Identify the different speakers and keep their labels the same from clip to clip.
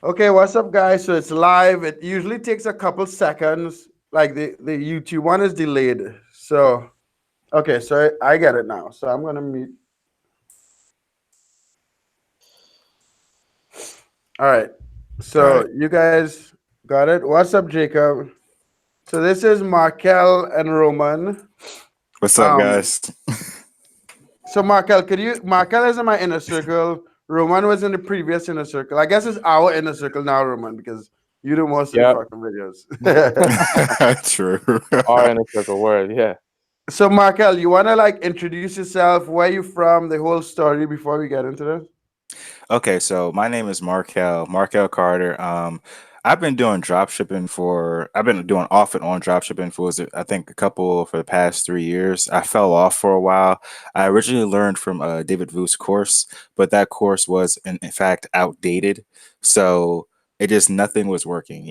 Speaker 1: Okay, what's up, guys? So it's live. It usually takes a couple seconds. Like the YouTube one is delayed. So okay, so I get it now. So I'm gonna mute. All right.
Speaker 2: All right.
Speaker 1: So you guys got it. What's up, Jacob? So this is Markel and Roman.
Speaker 2: What's up,
Speaker 1: Um.
Speaker 2: guys?
Speaker 1: So Markel, could you? Markel is in my inner circle. Roman was in the previous inner circle. I guess it's our inner circle now, Roman, because you do most of the
Speaker 3: Yep.
Speaker 1: fucking videos.
Speaker 2: True.
Speaker 3: R in a circle word. Yeah.
Speaker 1: So, Markel, you want to like introduce yourself, where you from, the whole story before we get into this?
Speaker 2: Okay, so my name is Markell Carter. I've been doing drop shipping for I've been doing off and on drop shipping for I think a couple for the past 3 years. I fell off for a while. I originally learned from David Vu's course, but that course was in fact outdated. So it just nothing was working.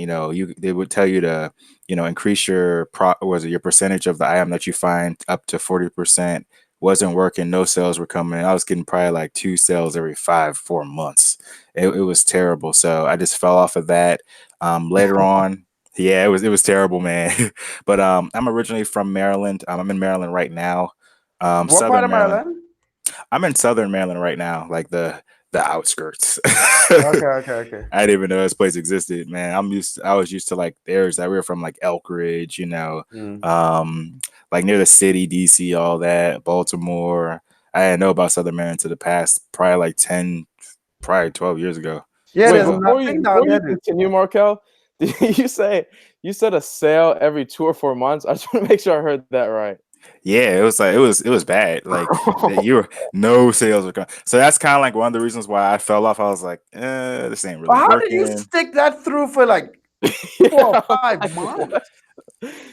Speaker 2: They would tell you to, increase your was it your percentage of the item that you find up to 40%. Wasn't working. No sales were coming in. I was getting probably like 2 sales every 4 months. It was terrible. So I just fell off of that. Later on, yeah, it was terrible, man. But I'm originally from Maryland. I'm in Maryland right now.
Speaker 1: What part
Speaker 2: Southern
Speaker 1: of
Speaker 2: Maryland.
Speaker 1: Maryland?
Speaker 2: I'm in Southern Maryland right now, like the outskirts.
Speaker 1: Okay, okay, okay.
Speaker 2: I didn't even know this place existed, man. I was used to like the areas that we were from, like Elk Ridge,
Speaker 1: Mm.
Speaker 2: like near the city, DC, all that, Baltimore. I didn't know about Southern Maryland to the past probably like 10, probably 12 years ago.
Speaker 1: Yeah,
Speaker 3: Wait,
Speaker 1: there's
Speaker 2: So
Speaker 3: before
Speaker 1: nothing
Speaker 3: you
Speaker 1: down
Speaker 3: before
Speaker 1: there,
Speaker 3: you
Speaker 1: dude.
Speaker 3: continue, Markel, did you said a sale every 2 or 4 months? I just want to make sure I heard that right.
Speaker 2: yeah, it was like it was bad. Like that you were no sales were coming. So that's kind of like one of the reasons why I fell off. I was like, this ain't
Speaker 1: But
Speaker 2: really
Speaker 1: how did you
Speaker 2: working.
Speaker 1: stick that through for like four or
Speaker 3: Yeah, I'm
Speaker 1: five
Speaker 3: like, what?
Speaker 1: months?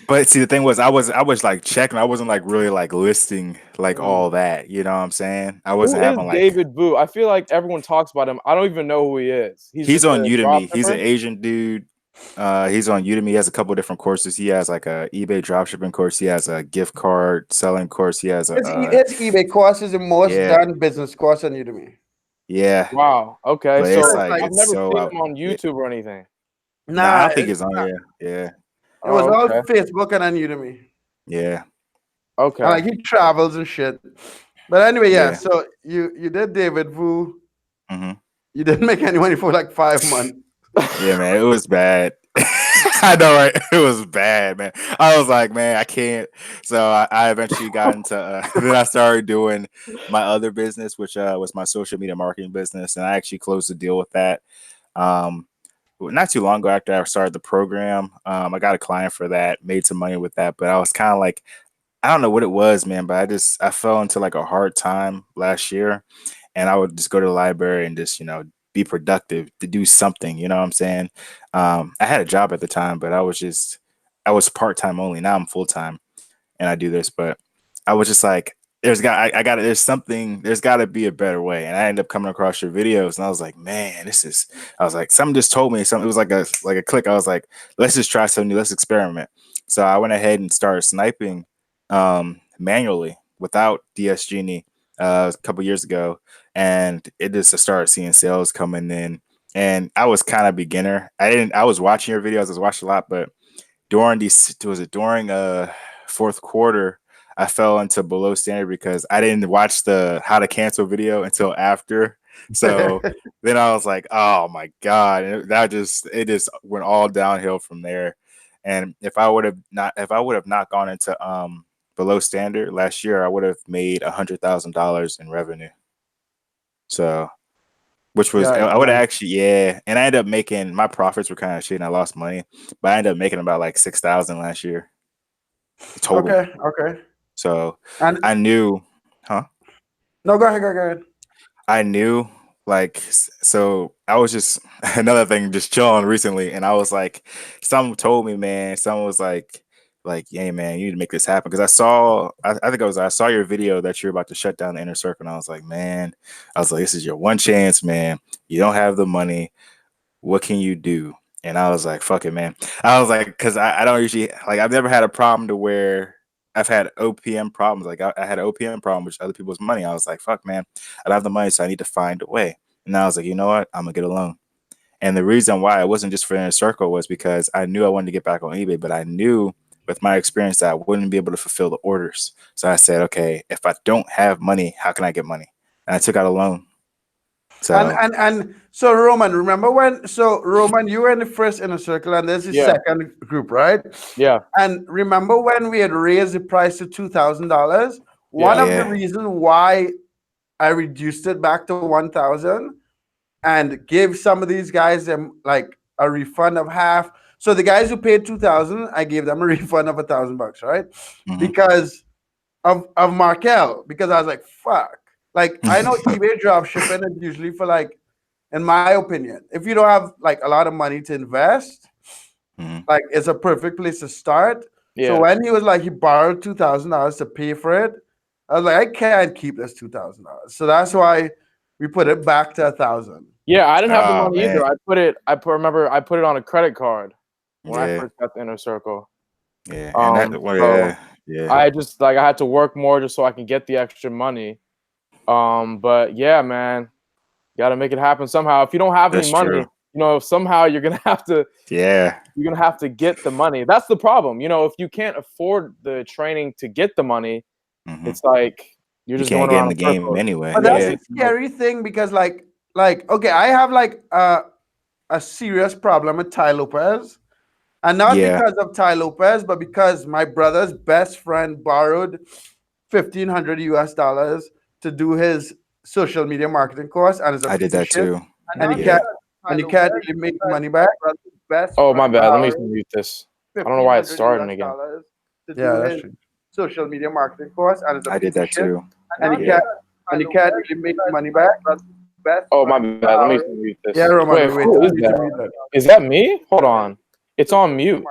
Speaker 2: But see, the thing was, I was like checking. I wasn't like really like listing like
Speaker 1: Mm.
Speaker 2: all that. You know what I'm saying? I
Speaker 3: Who
Speaker 2: wasn't
Speaker 3: is
Speaker 2: having like
Speaker 3: David Vu? I feel like everyone talks about him. I don't even know who he is. He's
Speaker 2: he's
Speaker 3: just
Speaker 2: on
Speaker 3: a drop
Speaker 2: Udemy. He's an
Speaker 3: shipper.
Speaker 2: Asian dude. He's on Udemy. He has a couple different courses. He has like a eBay dropshipping course. He has a gift card selling course. He has a
Speaker 1: His eBay course is the most
Speaker 2: yeah,
Speaker 1: done business course on Udemy.
Speaker 2: yeah.
Speaker 3: Wow. Okay.
Speaker 2: But
Speaker 1: So
Speaker 2: it's
Speaker 3: So
Speaker 1: it's
Speaker 2: like
Speaker 1: like,
Speaker 3: I've
Speaker 2: it's
Speaker 3: never
Speaker 2: so
Speaker 3: seen
Speaker 2: out.
Speaker 3: him on
Speaker 2: Yeah.
Speaker 3: YouTube or anything.
Speaker 2: No, I
Speaker 1: nah,
Speaker 2: don't think
Speaker 1: it's
Speaker 2: it's on
Speaker 1: not.
Speaker 2: here. Yeah,
Speaker 1: It was
Speaker 3: Oh,
Speaker 1: all
Speaker 3: okay.
Speaker 1: Facebook and on Udemy.
Speaker 2: yeah,
Speaker 1: And
Speaker 3: Okay.
Speaker 1: like he travels and shit. But anyway, yeah.
Speaker 2: yeah.
Speaker 1: So you did David Vu.
Speaker 2: Hmm.
Speaker 1: You didn't make any money for like 5 months.
Speaker 2: Yeah, man, it was bad. I know, right? It was bad, man. I was like, man, I can't. So I eventually got into. Then I started doing my other business, which was my social media marketing business, and I actually closed the deal with that. Um, not too long ago after I started the program, I got a client for that, made some money with that, but I was kind of like, I don't know what it was, man, but I fell into like a hard time last year, and I would just go to the library and just be productive to do something. You know what I'm saying? I had a job at the time, but I was part time only. Now I'm full time, and I do this, but I was just like. I got there's something there's got to be a better way, and I ended up coming across your videos, and I was like, man, I was like, something just told me something. It was like a click. I was like, let's just try something new, let's experiment. So I went ahead and started sniping manually without DS Genie a couple years ago, and it just started seeing sales coming in. And I was kind of beginner. I was watching your videos. I was watching a lot, but during fourth quarter, I fell into below standard because I didn't watch the how to cancel video until after. So then I was like, oh my god, and it just went all downhill from there. And if I would have not gone into below standard last year, I would have made $100,000 in revenue. So which was
Speaker 1: Yeah,
Speaker 2: I would
Speaker 1: nice.
Speaker 2: actually, yeah, and I ended up making my profits were kind of shit, and I lost money, but I ended up making about like 6,000 last year total.
Speaker 1: Okay, okay.
Speaker 2: So
Speaker 1: And
Speaker 2: I knew, huh?
Speaker 1: no, go ahead, go ahead.
Speaker 2: I knew so I was just another thing just chilling recently, and I was like, someone told me, man, someone was like, hey man, you need to make this happen because I think I saw your video that you're about to shut down the inner circle, and I was like, man, I was like, this is your one chance, man. You don't have the money. What can you do? And I was like, fuck it, man. I was like, because I don't usually like I've never had a problem to where I've had OPM problems. Like I had an OPM problem with other people's money. I was like, fuck, man, I don't have the money, so I need to find a way. And I was like, you know what? I'm gonna get a loan. And the reason why it wasn't just for Inner Circle was because I knew I wanted to get back on eBay, but I knew with my experience that I wouldn't be able to fulfill the orders. So I said, okay, if I don't have money, how can I get money? And I took out a loan. So
Speaker 1: And so Roman, remember when? So Roman, you were in the first Inner Circle, and there's the
Speaker 3: Yeah.
Speaker 1: second group, right?
Speaker 3: Yeah.
Speaker 1: And remember when we had raised the price to $2,000? One
Speaker 3: Yeah.
Speaker 1: of the reasons why I reduced it back to 1,000 and gave some of these guys them like a refund of half. So the guys who paid 2,000, I gave them a refund of $1,000, right? Because of Markell. Because I was like, fuck. Like I know eBay drop shipping is usually for like, in my opinion, if you don't have like a lot of money to invest, like it's a perfect place to start.
Speaker 3: Yeah.
Speaker 1: So when he was like he borrowed $2,000 to pay for it, I was like, I can't keep this $2,000. So that's why we put it back to 1,000.
Speaker 3: Yeah, I didn't have the
Speaker 2: Oh,
Speaker 3: money either.
Speaker 2: man.
Speaker 3: Remember I put it on a credit card when I
Speaker 2: Yeah.
Speaker 3: first got the Inner Circle.
Speaker 2: Yeah. And that, well,
Speaker 3: So
Speaker 2: yeah.
Speaker 3: I just like I had to work more just so I can get the extra money. But yeah, man, got to make it happen somehow. If you don't have any
Speaker 2: That's
Speaker 3: money,
Speaker 2: true.
Speaker 3: you know, somehow you're gonna have to
Speaker 2: Yeah.
Speaker 3: get the money. That's the problem. You know, if you can't afford the training to get the money, it's like you're
Speaker 2: You
Speaker 3: just
Speaker 2: can't
Speaker 3: going
Speaker 2: get in
Speaker 3: around
Speaker 2: the
Speaker 3: in
Speaker 2: game
Speaker 3: circles.
Speaker 2: anyway.
Speaker 1: But that's
Speaker 2: Yeah.
Speaker 1: the scary thing because like okay, I have like a serious problem with Ty Lopez. And not
Speaker 2: Yeah.
Speaker 1: because of Ty Lopez, but because my brother's best friend borrowed 1,500 US dollars to do his social media marketing course, and it's a
Speaker 2: I did
Speaker 1: piece of
Speaker 2: that
Speaker 1: shit.
Speaker 2: too.
Speaker 1: And he
Speaker 2: Yeah.
Speaker 1: can't really make the money back.
Speaker 3: Oh, my bad. Let me mute this. I don't know why it's starting again.
Speaker 1: To do his social media marketing course, and it's a
Speaker 2: I
Speaker 1: piece
Speaker 2: did
Speaker 1: of
Speaker 2: that
Speaker 1: shit.
Speaker 2: too.
Speaker 1: And he
Speaker 2: Yeah.
Speaker 1: can't really make the money back.
Speaker 3: Oh, my bad. Let me mute this.
Speaker 1: Yeah, Roman,
Speaker 3: Wait,
Speaker 1: wait,
Speaker 3: who is
Speaker 1: wait,
Speaker 3: that?
Speaker 1: wait.
Speaker 3: Is that me? Hold on. It's on mute.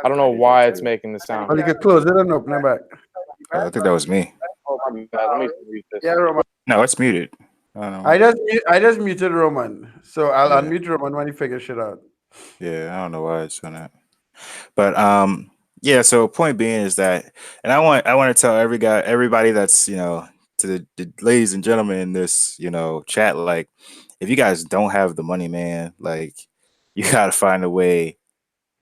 Speaker 3: I don't know why it's making the sound.
Speaker 1: Well, you could close it and open it back.
Speaker 2: I think that was me.
Speaker 3: Oh, my bad. Let me mute this.
Speaker 1: Yeah, Roman.
Speaker 2: No, it's muted. I don't know.
Speaker 1: I just muted Roman, so I'll
Speaker 2: Yeah.
Speaker 1: unmute Roman when he figures shit out.
Speaker 2: Yeah, I don't know why it's doing that. But yeah, so point being is that, and I want to tell everybody that's, to the ladies and gentlemen in this, chat, like, if you guys don't have the money, man, like, you gotta find a way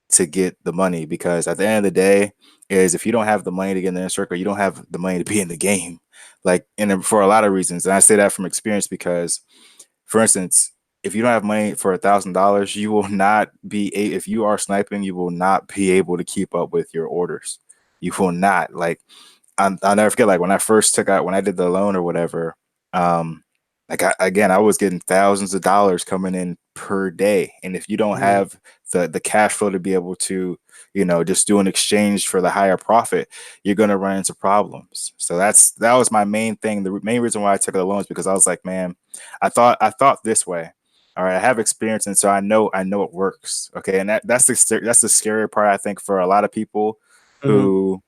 Speaker 2: to get the money, because at the end of the day is, if you don't have the money to get in the Inner Circle, you don't have the money to be in the game, like, and for a lot of reasons. And I say that from experience because, for instance, if you don't have money for $1,000, you will not be if you are sniping, you will not be able to keep up with your orders. You will not. Like, I'll never forget, like, when I did the loan or whatever, like, I was getting thousands of dollars coming in per day. And if you don't have the cash flow to be able to, just do an exchange for the higher profit, you're going to run into problems. So that was my main thing. The main reason why I took the loans, because I was like, man, I thought this way. All right, I have experience, and so I know it works. Okay, and that's the scary part, I think, for a lot of people who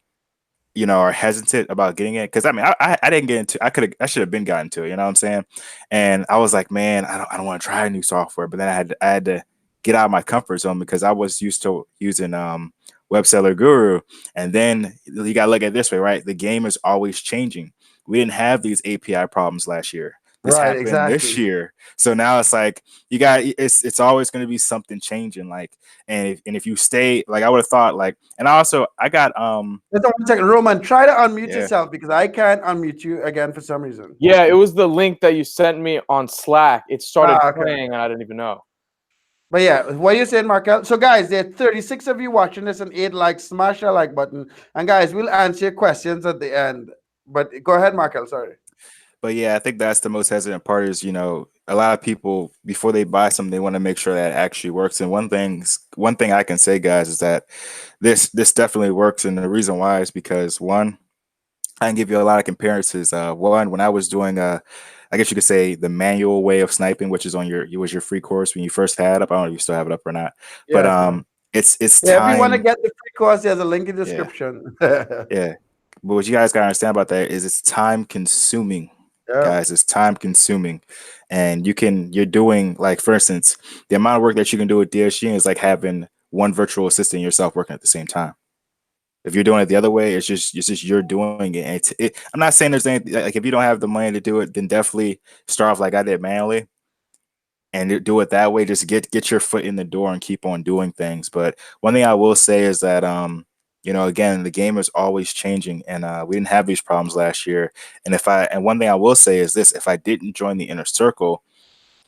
Speaker 2: are hesitant about getting it. Because I mean, I didn't get into. I should have been gotten to it. You know what I'm saying? And I was like, man, I don't want to try new software. But then I had to get out of my comfort zone, because I was used to using Web Seller Guru. And then you got to look at it this way, right? The game is always changing. We didn't have these API problems last year. This happened this year. So now it's like it's always going to be something changing. Like, and if you stay, like, I would have thought, like, and also I got
Speaker 1: Just 1 second, Roman, try to unmute
Speaker 2: Yeah.
Speaker 1: yourself, because I can't unmute you again for some reason.
Speaker 3: Yeah, it was the link that you sent me on Slack. It started
Speaker 1: okay.
Speaker 3: playing and I didn't even know.
Speaker 1: But yeah, what you saying, Markell? So guys, there are 36 of you watching this and 8 likes. Smash that like button. And guys, we'll answer your questions at the end. But go ahead, Markell. Sorry.
Speaker 2: But yeah, I think that's the most hesitant part is, a lot of people, before they buy something, they want to make sure that it actually works. And one thing I can say, guys, is that this definitely works. And the reason why is because, one, I can give you a lot of comparisons. One, when I was doing, I guess you could say, the manual way of sniping, which is was your free course when you first had it up. I don't know if you still have it up or not.
Speaker 1: Yeah,
Speaker 2: But it's
Speaker 1: yeah,
Speaker 2: time.
Speaker 1: if you want to get the free course, there's a link in the description.
Speaker 2: Yeah. But what you guys gotta understand about that is it's time consuming.
Speaker 1: Yeah.
Speaker 2: Guys, it's time consuming. And you're doing, like, for instance, the amount of work that you can do with DSG is like having one virtual assistant yourself working at the same time. If you're doing it the other way, it's just you're doing it. And I'm not saying there's anything, like, if you don't have the money to do it, then definitely start off like I did, manually. and do it that way. Just get your foot in the door and keep on doing things. But one thing I will say is that again, the game is always changing, and we didn't have these problems last year. And one thing I will say is this: if I didn't join the inner circle,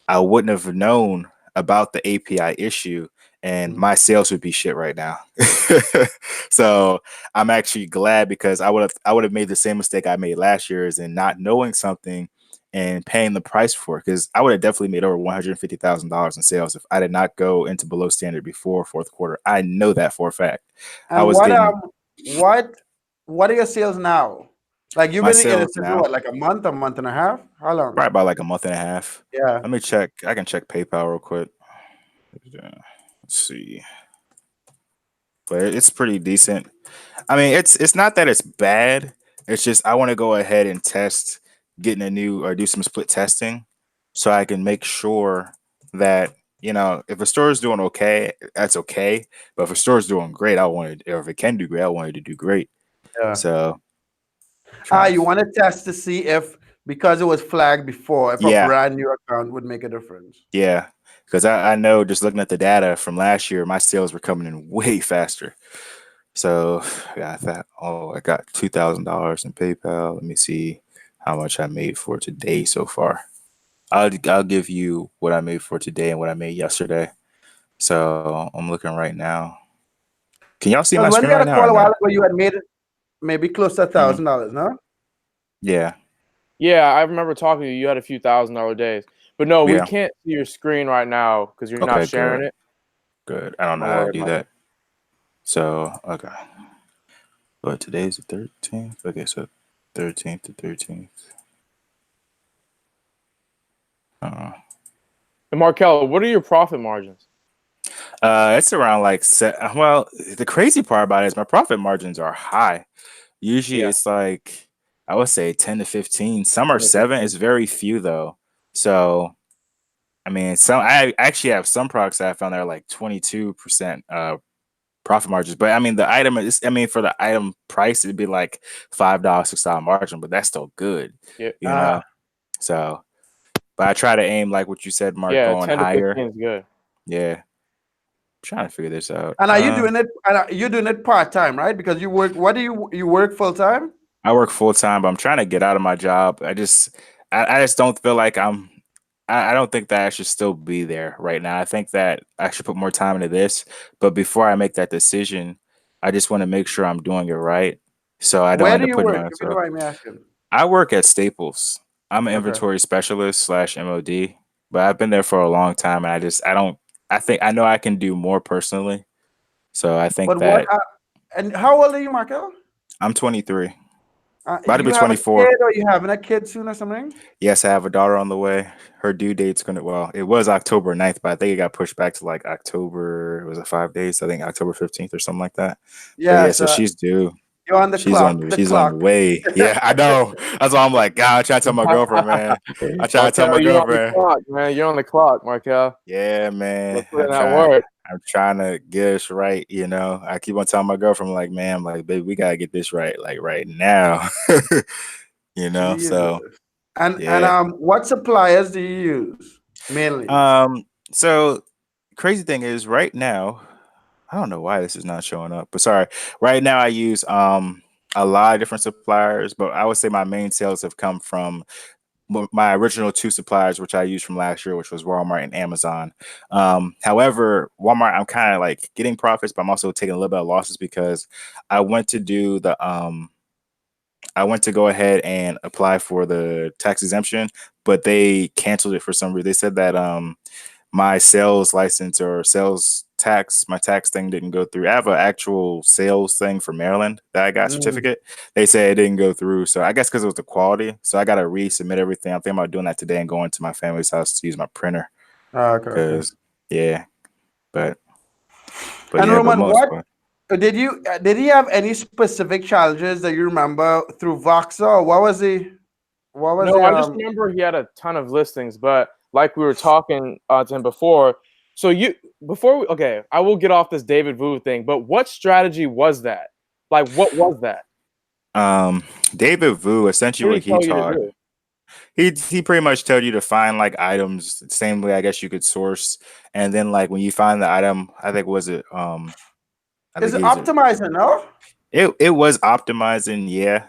Speaker 2: I wouldn't have known about the API issue, and
Speaker 1: Mm.
Speaker 2: my sales would be shit right now. So I'm actually glad, because I would have made the same mistake I made last year, is in not knowing something and paying the price for it, because I would have definitely made over $150,000 in sales if I did not go into below standard before fourth quarter. I know that for a fact. I
Speaker 1: And
Speaker 2: was getting
Speaker 1: what are your sales now? Like you've
Speaker 2: my
Speaker 1: been in
Speaker 2: sales
Speaker 1: it since
Speaker 2: now
Speaker 1: what, like a month and a half? How long?
Speaker 2: probably about like a month and a half.
Speaker 1: Yeah.
Speaker 2: Let me check. I can check PayPal real quick. Let's see. But it's pretty decent. I mean, it's not that it's bad. It's just I want to go ahead and test getting a new, or do some split testing, so I can make sure that if a store is doing okay, that's okay. But if a store is doing great, I want it, or if it can do great, I want it to do great.
Speaker 1: Yeah.
Speaker 2: So trying to,
Speaker 1: You want to test to see if, because it was flagged before, if a
Speaker 2: yeah,
Speaker 1: brand new account would make a difference.
Speaker 2: yeah, because I know, just looking at the data from last year, my sales were coming in way faster. So yeah, I got $2,000 in PayPal. Let me see how much I made for today so far. I'll give you what I made for today and what I made yesterday. So I'm looking right now. Can y'all see my
Speaker 1: Because when we
Speaker 2: screen
Speaker 1: had
Speaker 2: right
Speaker 1: a
Speaker 2: now
Speaker 1: call
Speaker 2: or
Speaker 1: a while
Speaker 2: no?
Speaker 1: ago, you had made it maybe close to
Speaker 2: Hmm.
Speaker 1: $1,000, no?
Speaker 2: Yeah,
Speaker 3: Yeah, I remember talking to you. You had a few $1,000 days, but no, we
Speaker 2: yeah.
Speaker 3: can't see your screen right now because you're not
Speaker 2: Okay,
Speaker 3: sharing
Speaker 2: good,
Speaker 3: it.
Speaker 2: good. I don't know
Speaker 3: Don't
Speaker 2: how to
Speaker 3: worry
Speaker 2: do
Speaker 3: about it.
Speaker 2: that. So okay, but today's the 13th. Okay, so 13th to 13th. Uh,
Speaker 3: And Markel, what are your profit margins?
Speaker 2: it's around like well, the crazy part about it is my profit margins are high. Usually
Speaker 3: Yeah,
Speaker 2: it's like, I would say 10 to 15. Some are
Speaker 3: 10 to
Speaker 2: 7. It's
Speaker 3: 15.
Speaker 2: very few though. So I mean, I actually have some products that I found that are like 22% profit margins. But I mean, for the item price, it'd be like $5, $6 margin, but that's still good,
Speaker 3: Yeah,
Speaker 2: you know. So, but I try to aim, like what you said, Mark,
Speaker 3: yeah,
Speaker 2: going
Speaker 3: 10 to
Speaker 2: higher.
Speaker 3: 15 is good.
Speaker 2: Yeah, trying to figure this out.
Speaker 1: And are you doing it? And you're doing it part time, right? Because you work. What do you work full time?
Speaker 2: I work full time, but I'm trying to get out of my job. I just don't feel like I don't think that I should still be there right now. I think that I should put more time into this. But before I make that decision, I just want to make sure I'm doing it right, so I don't
Speaker 1: Where
Speaker 2: end
Speaker 1: do
Speaker 2: up
Speaker 1: you
Speaker 2: putting
Speaker 1: work? If you don't
Speaker 2: myself.
Speaker 1: mind me asking.
Speaker 2: I work at Staples. I'm an
Speaker 1: Okay.
Speaker 2: inventory specialist slash MOD, but I've been there for a long time, and I don't. I know I can do more personally. So I think
Speaker 1: But what?
Speaker 2: that
Speaker 1: And how old are you, Markel?
Speaker 2: I'm 23, about to
Speaker 1: You
Speaker 2: be
Speaker 1: have a
Speaker 2: 24.
Speaker 1: kid, or you having a kid soon, or something?
Speaker 2: Yes, I have a daughter on the way. Her due date's well, it was October 9th, but I think it got pushed back to like October, was it 5 days? I think October 15th or something like that. But yeah,
Speaker 1: Yes.
Speaker 2: so she's due.
Speaker 1: You're on the
Speaker 2: She's on
Speaker 1: clock.
Speaker 2: the
Speaker 1: The
Speaker 2: she's on the
Speaker 1: clock.
Speaker 2: way. Yeah, I know. That's why I'm like, God, I try to tell my girlfriend, man. I try to tell my
Speaker 3: Markel, you're on the
Speaker 2: girlfriend.
Speaker 3: clock, man. You're on the clock, Markel.
Speaker 2: Yeah,
Speaker 3: Let's
Speaker 2: man.
Speaker 3: put in that work.
Speaker 2: I'm trying to get us right. I keep on telling my girlfriend, like, man, I'm like, baby, we gotta get this right, like right now. So
Speaker 1: Jesus. And
Speaker 2: yeah.
Speaker 1: what suppliers do you use mainly?
Speaker 2: So crazy thing is right now, I don't know why this is not showing up, but sorry. Right now I use a lot of different suppliers, but I would say my main sales have come from my original two suppliers, which I used from last year, which was Walmart and Amazon. However, Walmart, I'm kind of like getting profits, but I'm also taking a little bit of losses because I went to do the I went to go ahead and apply for the tax exemption, but they canceled it for some reason. They said that my sales license or my tax thing didn't go through. I have an actual sales thing for Maryland that I got
Speaker 1: Mm.
Speaker 2: certificate. They say it didn't go through. So I guess because it was the quality. So I got to resubmit everything. I'm thinking about doing that today and going to my family's house to use my printer.
Speaker 1: Okay, okay.
Speaker 2: Cause yeah, but
Speaker 1: And
Speaker 2: but
Speaker 1: Roman,
Speaker 2: most,
Speaker 1: what did he have any specific challenges that you remember through Voxa? Or what was
Speaker 3: No,
Speaker 1: the
Speaker 3: I just remember he had a ton of listings, but like we were talking to him before. So okay, I will get off this David Vu thing, but what strategy was that? Like, what was that?
Speaker 2: David Vu, essentially
Speaker 3: What did
Speaker 2: what
Speaker 3: he
Speaker 2: he
Speaker 3: tell you to
Speaker 2: taught.
Speaker 3: do?
Speaker 2: He pretty much told you to find like items the same way I guess you could source, and then like when you find the item, I think was it I
Speaker 1: Is
Speaker 2: think
Speaker 1: it
Speaker 2: he was it
Speaker 1: optimizing? No.
Speaker 2: it was optimizing, yeah.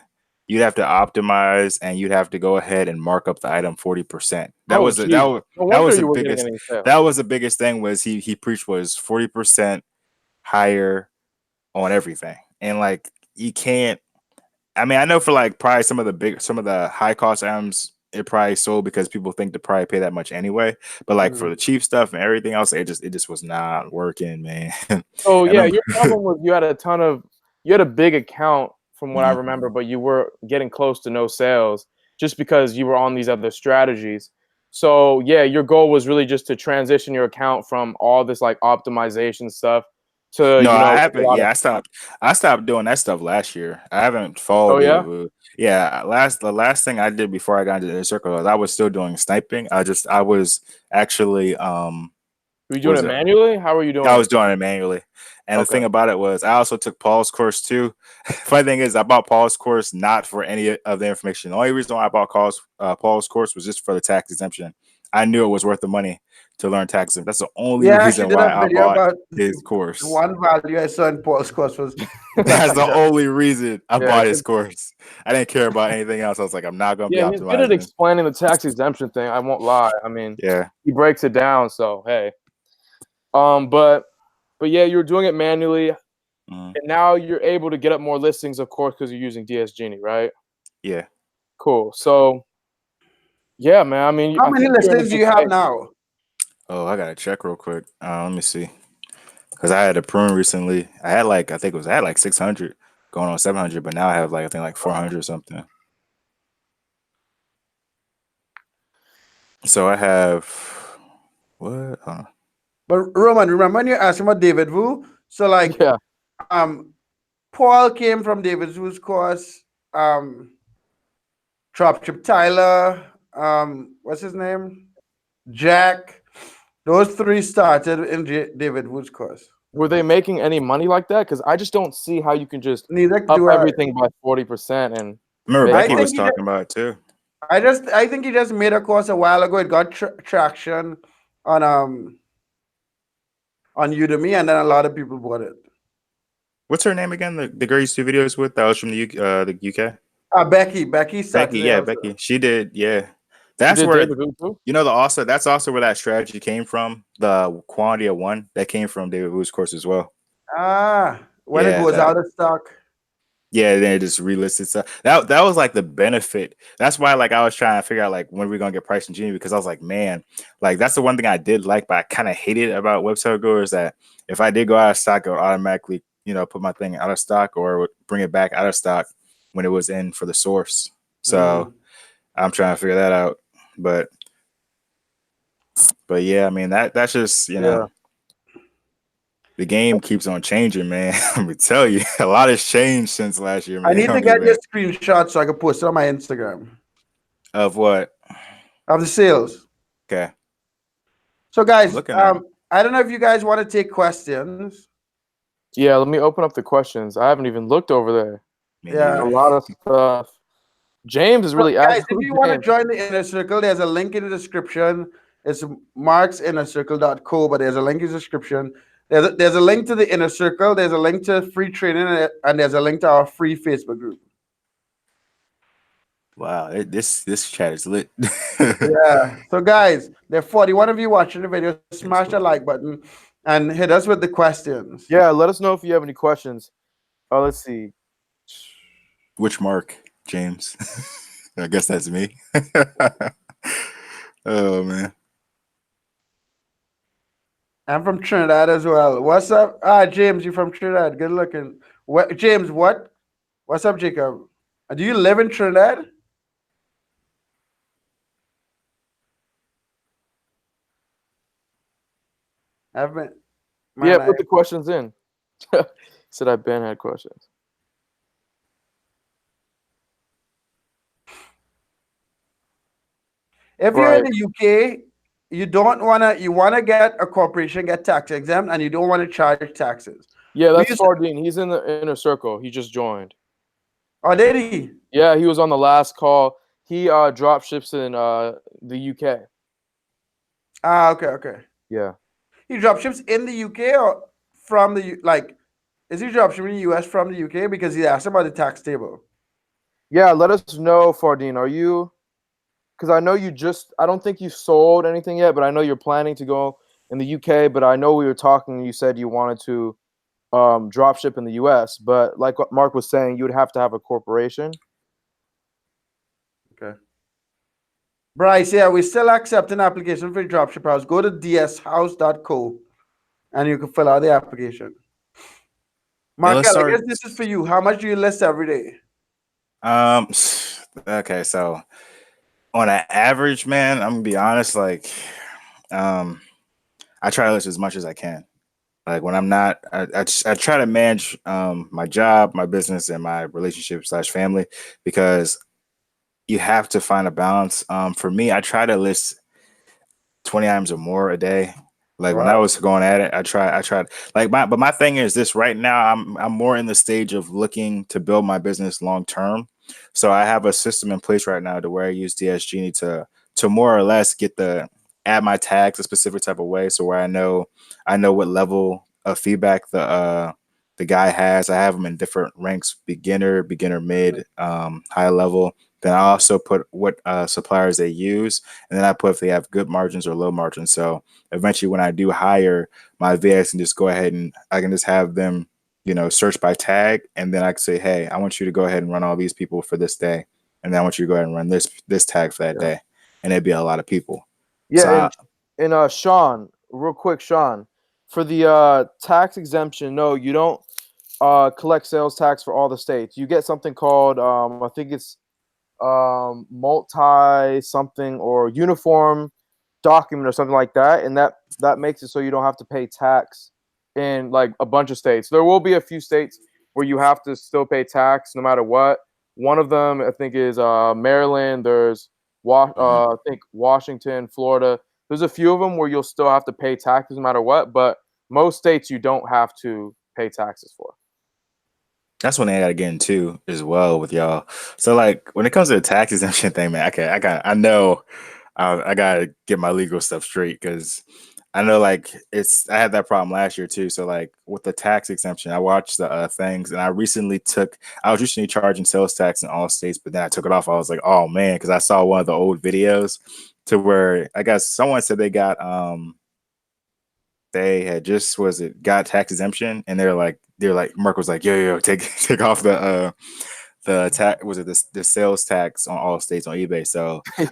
Speaker 2: You'd have to optimize and you'd have to go ahead and mark up the item 40%. That
Speaker 3: Oh,
Speaker 2: was
Speaker 3: geez. No
Speaker 2: that
Speaker 3: wonder
Speaker 2: was the
Speaker 3: you were getting
Speaker 2: biggest
Speaker 3: any sales.
Speaker 2: that was the biggest thing was he preached was 40% higher on everything. And like you can't I mean, I know for like probably some of the high cost items, it probably sold because people think to probably pay that much anyway. But like for the cheap stuff and everything else, it just was not working, man.
Speaker 3: So
Speaker 2: And
Speaker 3: yeah,
Speaker 2: I'm
Speaker 3: your problem was you had a big account from what I
Speaker 2: Mhm.
Speaker 3: remember, but you were getting close to no sales just because you were on these other strategies. So yeah, your goal was really just to transition your account from all this like optimization stuff to
Speaker 2: No, I
Speaker 3: a
Speaker 2: haven't.
Speaker 3: lot of.
Speaker 2: Yeah, I stopped doing that stuff last year. I haven't followed
Speaker 3: Oh
Speaker 2: David
Speaker 3: yeah,
Speaker 2: Wu. Yeah, the last thing I did before I got into the circle was I was still doing sniping. I was actually
Speaker 3: were you
Speaker 2: what
Speaker 3: doing
Speaker 2: was
Speaker 3: it
Speaker 2: it?
Speaker 3: manually? How were you doing
Speaker 2: I
Speaker 3: it?
Speaker 2: was doing it manually. And the
Speaker 3: Okay.
Speaker 2: thing about it was I also took Paul's course too. Funny thing is I bought Paul's course not for any of the information. The only reason why I bought Paul's course was just for the tax exemption. I knew it was worth the money to learn tax exemption. That's the only
Speaker 1: Yeah, she
Speaker 2: reason
Speaker 1: did a
Speaker 2: why I
Speaker 1: video
Speaker 2: bought
Speaker 1: about
Speaker 2: his
Speaker 1: the
Speaker 2: course.
Speaker 1: one value I saw in Paul's course was the tax
Speaker 2: That's the
Speaker 1: exemption.
Speaker 2: only reason I
Speaker 3: Yeah,
Speaker 2: bought his course. I didn't care about anything else. I was like, I'm not going to be
Speaker 3: yeah, he's good at
Speaker 2: optimizing.
Speaker 3: explaining the tax exemption thing. I won't lie. I mean,
Speaker 2: Yeah.
Speaker 3: he breaks it down. So hey, but yeah, you're doing it manually,
Speaker 2: Mhm.
Speaker 3: and now you're able to get up more listings, of course, because you're using DS Genie, right?
Speaker 2: Yeah.
Speaker 3: Cool. So yeah, man. I mean,
Speaker 1: How
Speaker 3: I
Speaker 1: many
Speaker 3: think you're in a
Speaker 1: listings do
Speaker 3: good
Speaker 1: you have
Speaker 3: place.
Speaker 1: now?
Speaker 2: Oh, I got to check real quick. Let me see. Because I had a prune recently. I had like 600 going on 700, but now I have like, I think like 400 or something. So I have, what?
Speaker 1: But Roman, remember when you asked him about David Wu? So like,
Speaker 3: Yeah.
Speaker 1: um, Paul came from David Wu's course. Dropship Tyler. What's his name? Jack. Those three started in David Wu's course.
Speaker 3: Were they making any money like that? Because I just don't see how you can just
Speaker 1: Neither
Speaker 3: up
Speaker 1: do I.
Speaker 3: everything by 40% and
Speaker 2: I remember
Speaker 3: make
Speaker 1: I
Speaker 2: Becky
Speaker 3: money.
Speaker 2: was
Speaker 1: think he just,
Speaker 2: talking about it too.
Speaker 1: I think he just made a course a while ago. It got traction on on Udemy, and then a lot of people bought it.
Speaker 2: What's her name again? The girl you used to do videos with that was from the UK?
Speaker 1: Becky
Speaker 2: Becky,
Speaker 1: started it
Speaker 2: yeah,
Speaker 1: also.
Speaker 2: Becky. She did, yeah.
Speaker 3: You
Speaker 2: That's
Speaker 3: did
Speaker 2: where
Speaker 3: David Wu too?
Speaker 2: that's also where that strategy came from. The quantity of one that came from David Wu's course as well.
Speaker 1: When it
Speaker 2: Yeah,
Speaker 1: goes
Speaker 2: that
Speaker 1: out of stock.
Speaker 2: yeah, then it just relisted stuff. That was like the benefit. That's why like I was trying to figure out like when we're gonna get price in Genie because I was like, man, like that's the one thing I did like, but I kind of hated about website Go is that if I did go out of stock, it would automatically, put my thing out of stock or would bring it back out of stock when it was in for the source. So I'm trying to figure that out. But yeah, I mean that's just,
Speaker 3: Yeah.
Speaker 2: the game keeps on changing, man. Let me tell you, a lot has changed since last year,
Speaker 1: I
Speaker 2: man,
Speaker 1: need to
Speaker 2: on
Speaker 1: get your
Speaker 2: eBay.
Speaker 1: screenshot so I can post it on my Instagram
Speaker 2: Of what?
Speaker 1: of the sales.
Speaker 2: Okay.
Speaker 1: So
Speaker 2: I'm
Speaker 1: guys,
Speaker 2: looking at it.
Speaker 1: I don't know if you guys want to take questions.
Speaker 3: Yeah, let me open up the questions. I haven't even looked over there.
Speaker 2: Me
Speaker 3: There's
Speaker 1: Yeah.
Speaker 3: a
Speaker 2: neither.
Speaker 3: lot of stuff. James is
Speaker 1: So
Speaker 3: really
Speaker 1: guys,
Speaker 3: active.
Speaker 1: if
Speaker 3: Who's
Speaker 1: you want to
Speaker 3: James?
Speaker 1: join the inner circle, there's a link in the description. It's marksinnercircle.co, but there's a link in the description. There's a link to the inner circle, there's a link to free training, and there's a link to our free Facebook group.
Speaker 2: Wow, this chat is lit.
Speaker 1: Yeah. So guys, there are 41 of you watching the video. Smash the like button and hit us with the questions.
Speaker 3: Yeah, let us know if you have any questions. Let's see.
Speaker 2: Which Mark, James? I guess that's me. Oh man.
Speaker 1: I'm from Trinidad as well. What's up? James, you from Trinidad. Good looking. What James, what? What's up, Jacob? Do you live in Trinidad? I've been
Speaker 3: Yeah,
Speaker 1: man,
Speaker 3: put the questions in. Said I Ben had questions.
Speaker 1: if you're in
Speaker 3: Right.
Speaker 1: the UK, you wanna get a corporation, get tax exempt, and you don't want to charge taxes.
Speaker 3: Yeah,
Speaker 1: We
Speaker 3: that's
Speaker 1: used
Speaker 3: Fardine. He's in the inner circle. He just joined.
Speaker 1: oh, did he?
Speaker 3: Yeah, he was on the last call. He drop ships in the UK.
Speaker 1: Okay.
Speaker 3: Yeah.
Speaker 1: He drop ships in the UK or from the like? Is he drop shipping in the US from the UK? Because he asked about the tax table.
Speaker 3: Yeah, let us know, Fardine. Are you? Because I know you just. I don't think you sold anything yet, but I know you're planning to go in the UK. But I know we were talking. And you said you wanted to drop ship in the US. But like what Mark was saying, you would have to have a corporation.
Speaker 1: Okay. Bryce, yeah, we still accepting application for dropship house. Go to dshouse.co and you can fill out the application.
Speaker 2: Yeah, let's
Speaker 1: Markel, I
Speaker 2: start.
Speaker 1: guess this is for you. How much do you list every day?
Speaker 2: Um, okay, so on an average, man, I'm gonna be honest. Like, I try to list as much as I can. Like when I'm not, I try to manage my job, my business, and my relationship slash family because you have to find a balance. For me, I try to list 20 items or more a day. Like when I
Speaker 1: Wow.
Speaker 2: was going at it, I tried but my thing is this right now, I'm more in the stage of looking to build my business long term. So I have a system in place right now to where I use DS Genie to more or less get the add my tags a specific type of way. So where I know what level of feedback the guy has. I have them in different ranks: beginner, mid, high level. Then I also put what suppliers they use, and then I put if they have good margins or low margins. So eventually, when I do hire my VAs, can just go ahead and I can just have them, search by tag, and then I can say, hey, I want you to go ahead and run all these people for this day, and then I want you to go ahead and run this tag for that day, and it'd be a lot of people. So
Speaker 3: Yeah, and Sean, real quick, Sean, for the tax exemption, no, you don't collect sales tax for all the states. You get something called I think it's multi something or uniform document or something like that, and that makes it so you don't have to pay tax in like a bunch of states. There will be a few states where you have to still pay tax no matter what. One of them I think is Maryland. There's I think Washington, Florida. There's a few of them where you'll still have to pay taxes no matter what, but most states you don't have to pay taxes for.
Speaker 2: that's one thing I gotta get into as well with y'all. So like when it comes to the tax exemption thing, man, I know I gotta get my legal stuff straight because I know like I had that problem last year too. So like with the tax exemption, I watched the things and I was recently charging sales tax in all states, but then I took it off. I was like, oh man, because I saw one of the old videos to where I guess someone said they had just got tax exemption and they're like Merck was like, yo, take off the tax the sales tax on all states on eBay. So
Speaker 3: Yeah.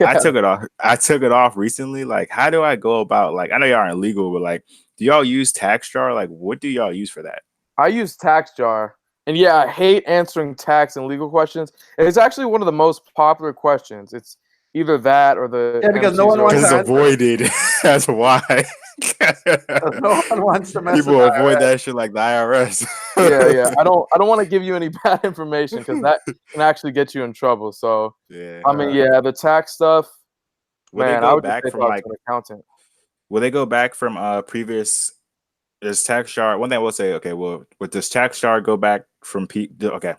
Speaker 2: I took it off recently. Like, how do I go about, like, I know y'all aren't legal, but like, do y'all use TaxJar? Like, what do y'all use for that?
Speaker 3: I use TaxJar, and yeah, I hate answering tax and legal questions. It's actually one of the most popular questions. It's either that or the
Speaker 1: Yeah, because no one wants
Speaker 2: Because
Speaker 1: to
Speaker 2: it's
Speaker 1: answer it.
Speaker 2: avoided. That's why.
Speaker 1: No one wants to mess with
Speaker 2: People avoid
Speaker 1: IRS.
Speaker 2: that shit like the IRS.
Speaker 3: Yeah. I don't want to give you any bad information because that can actually get you in trouble. So
Speaker 2: Yeah.
Speaker 3: I mean, yeah, the tax stuff,
Speaker 2: Will they
Speaker 3: man, I
Speaker 2: go
Speaker 3: would just
Speaker 2: back
Speaker 3: say
Speaker 2: from
Speaker 3: talk
Speaker 2: like?
Speaker 3: to an accountant.
Speaker 2: Will they go back from previous? Is TaxJar one thing I will say? Okay, well, with this TaxJar go back from okay,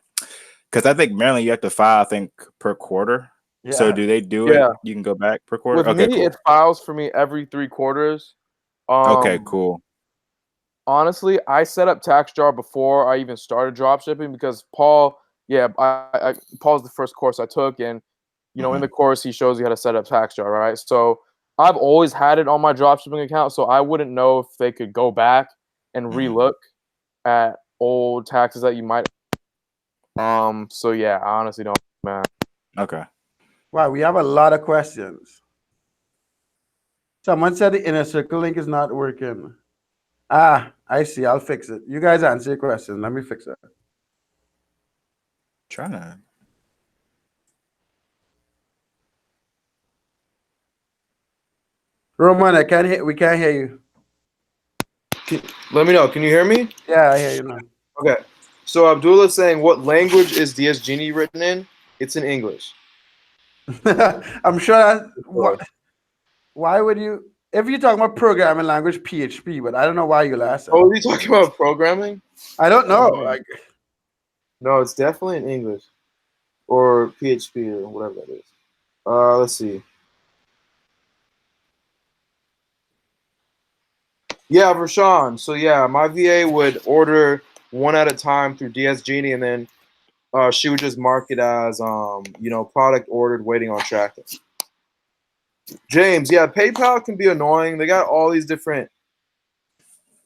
Speaker 2: because I think Maryland you have to file I think per quarter. So
Speaker 1: Yeah.
Speaker 2: do they do it?
Speaker 3: Yeah,
Speaker 2: You can go back per quarter.
Speaker 3: with me,
Speaker 2: Okay, cool.
Speaker 3: it files for me every 3 quarters.
Speaker 2: Okay,
Speaker 3: Um,
Speaker 2: cool.
Speaker 3: Honestly, I set up TaxJar before I even started dropshipping because Paul, yeah, Paul's the first course I took, and in
Speaker 2: Hmm.
Speaker 3: the course he shows you how to set up TaxJar, right? So I've always had it on my dropshipping account, so I wouldn't know if they could go back and
Speaker 2: Hmm.
Speaker 3: relook at old taxes that you might. So yeah, I honestly don't, man.
Speaker 2: Okay.
Speaker 1: Wow, we have a lot of questions. Someone said the inner circle link is not working. Ah, I see. I'll fix it. You guys answer your question. Let me fix it.
Speaker 2: Trying to.
Speaker 1: Roman, I can't hear. We can't hear you.
Speaker 3: Let me know. Can you hear me?
Speaker 1: Yeah, I hear you now.
Speaker 3: Okay. So Abdullah's saying, what language is DS Genie written in? It's in English.
Speaker 1: I'm sure that. Why would you? If you're talking about programming language, PHP, but I don't know why you asked that.
Speaker 3: Oh, are you talking about programming?
Speaker 1: I don't know. Like,
Speaker 3: No, it's definitely in English or PHP or whatever that is. Let's see. Yeah, Rashawn. So yeah, my VA would order one at a time through DS Genie, and then she would just mark it as product ordered, waiting on tracking. James, yeah, PayPal can be annoying. They got all these different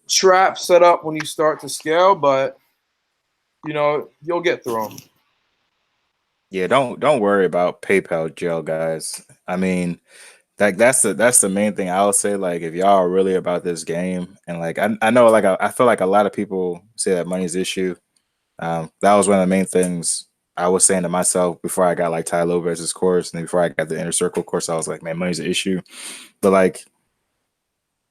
Speaker 3: traps set up when you start to scale, but you'll get through them.
Speaker 2: Yeah, don't worry about PayPal jail, guys. I mean, like that's the main thing I would say. Like, if y'all are really about this game, and like I know, like I feel like a lot of people say that money's the issue. That was one of the main things I was saying to myself before I got like Ty Lopez's course, and then before I got the Inner Circle course. I was like, man, money's an issue. But like,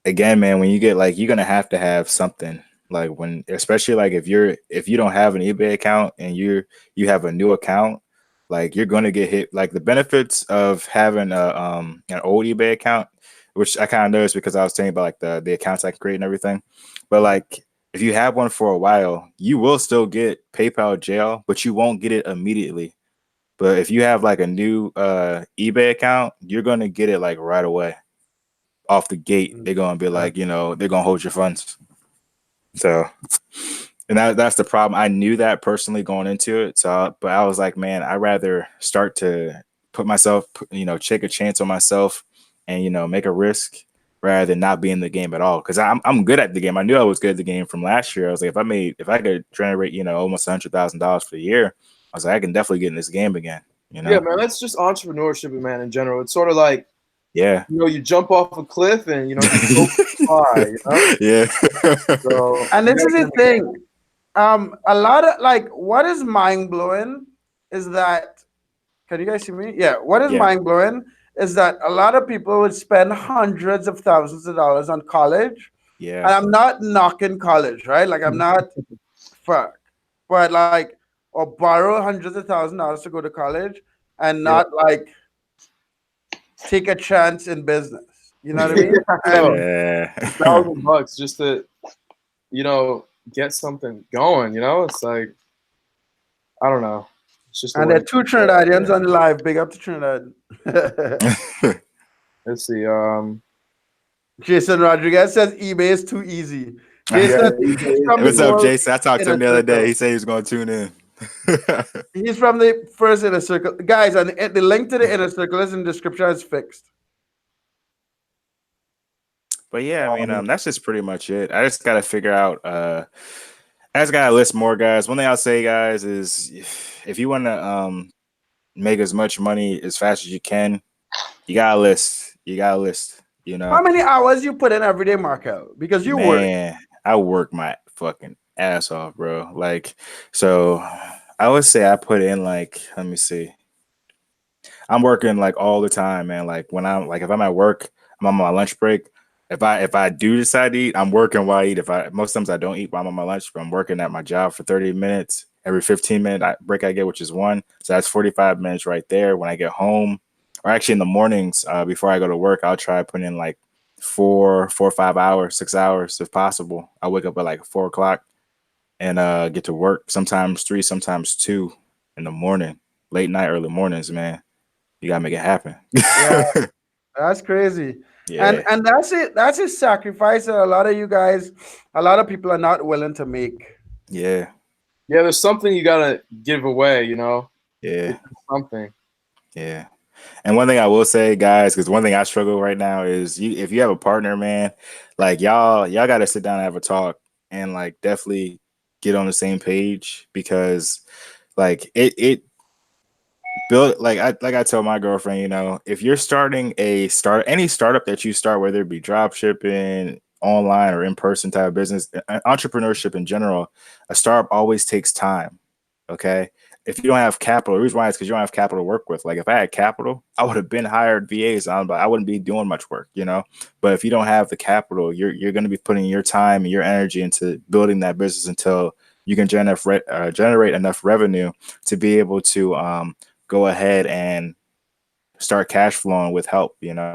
Speaker 2: again, man, when you get like, you're gonna have to have something. Like, when, especially like if you don't have an eBay account and you have a new account, like, you're gonna get hit. Like, the benefits of having an old eBay account, which I kind of noticed because I was saying about like the accounts I can create and everything. But like, if you have one for a while, you will still get PayPal jail, but you won't get it immediately. But if you have like a new eBay account, you're gonna get it like right away off the gate. They're gonna be like, they're gonna hold your funds. So, and that's the problem. I knew that personally going into it. So, but I was like, man, I'd rather start to put myself, take a chance on myself and, make a risk rather than not be in the game at all. Cause I'm good at the game. I knew I was good at the game from last year. I was like, if I could generate, almost $100,000 for the year, I was like, I can definitely get in this game again.
Speaker 3: Yeah, man, that's just entrepreneurship, man, in general. It's sort of like,
Speaker 2: yeah,
Speaker 3: you jump off a cliff and you go fly,
Speaker 2: yeah.
Speaker 3: So,
Speaker 1: And this is the thing. A lot of like what is mind blowing is that, can you guys see me? Yeah. What is mind blowing is that a lot of people would spend hundreds of thousands of dollars on college.
Speaker 2: Yeah.
Speaker 1: And I'm not knocking college, right? Like I'm not fuck. But like, or borrow hundreds of $1,000s to go to college and not like take a chance in business. You know what I mean?
Speaker 2: Yeah.
Speaker 3: $1,000 just to, get something going. It's like, I don't know. It's just.
Speaker 1: And there are two Trinidadians on live. Big up to Trinidad.
Speaker 3: Let's see.
Speaker 1: Jason Rodriguez says eBay is too easy. Jason,
Speaker 2: what's up, Jason? I talked to him the other day. He said he was going to tune in.
Speaker 1: He's from the first Inner Circle. Guys, and the link to the Inner Circle is in the description. It's fixed.
Speaker 2: But yeah, I mean, that's just pretty much it. I just got to figure out. I just got to list more, guys. One thing I'll say, guys, is if you want to make as much money as fast as you can, you got to list. You got to list.
Speaker 1: How many hours you put in every day, Markell? Because you work.
Speaker 2: I work my fucking ass off, bro. Like, so I would say I put in like, let me see. I'm working like all the time, man. Like when if I'm at work, I'm on my lunch break. If I do decide to eat, I'm working while I eat. Most times I don't eat while I'm on my lunch, but I'm working at my job for 30 minutes. Every 15-minute break I get, which is one. So that's 45 minutes right there. When I get home, or actually in the mornings, before I go to work, I'll try putting in like 4 or 5 hours, 6 hours if possible. I wake up at like 4 o'clock and get to work. Sometimes 3, sometimes 2 in the morning, late night, early mornings, man. You gotta make it happen.
Speaker 1: Yeah, that's crazy. Yeah. And that's it. That's a sacrifice that a lot of people are not willing to make.
Speaker 2: Yeah.
Speaker 3: Yeah, there's something you gotta give away,
Speaker 2: Yeah.
Speaker 3: It's something.
Speaker 2: Yeah. And one thing I will say, guys, because one thing I struggle right now is if you have a partner, man, like y'all got to sit down and have a talk and like definitely get on the same page, because like it build like I tell my girlfriend, if you're starting any startup that you start, whether it be drop shipping, online or in person type of business, entrepreneurship in general, a startup always takes time. Okay. If you don't have capital, the reason why is because you don't have capital to work with. Like if I had capital, I would have been hired VAs on, but I wouldn't be doing much work, But if you don't have the capital, you're going to be putting your time and your energy into building that business until you can generate enough revenue to be able to go ahead and start cash flowing with help, So
Speaker 3: and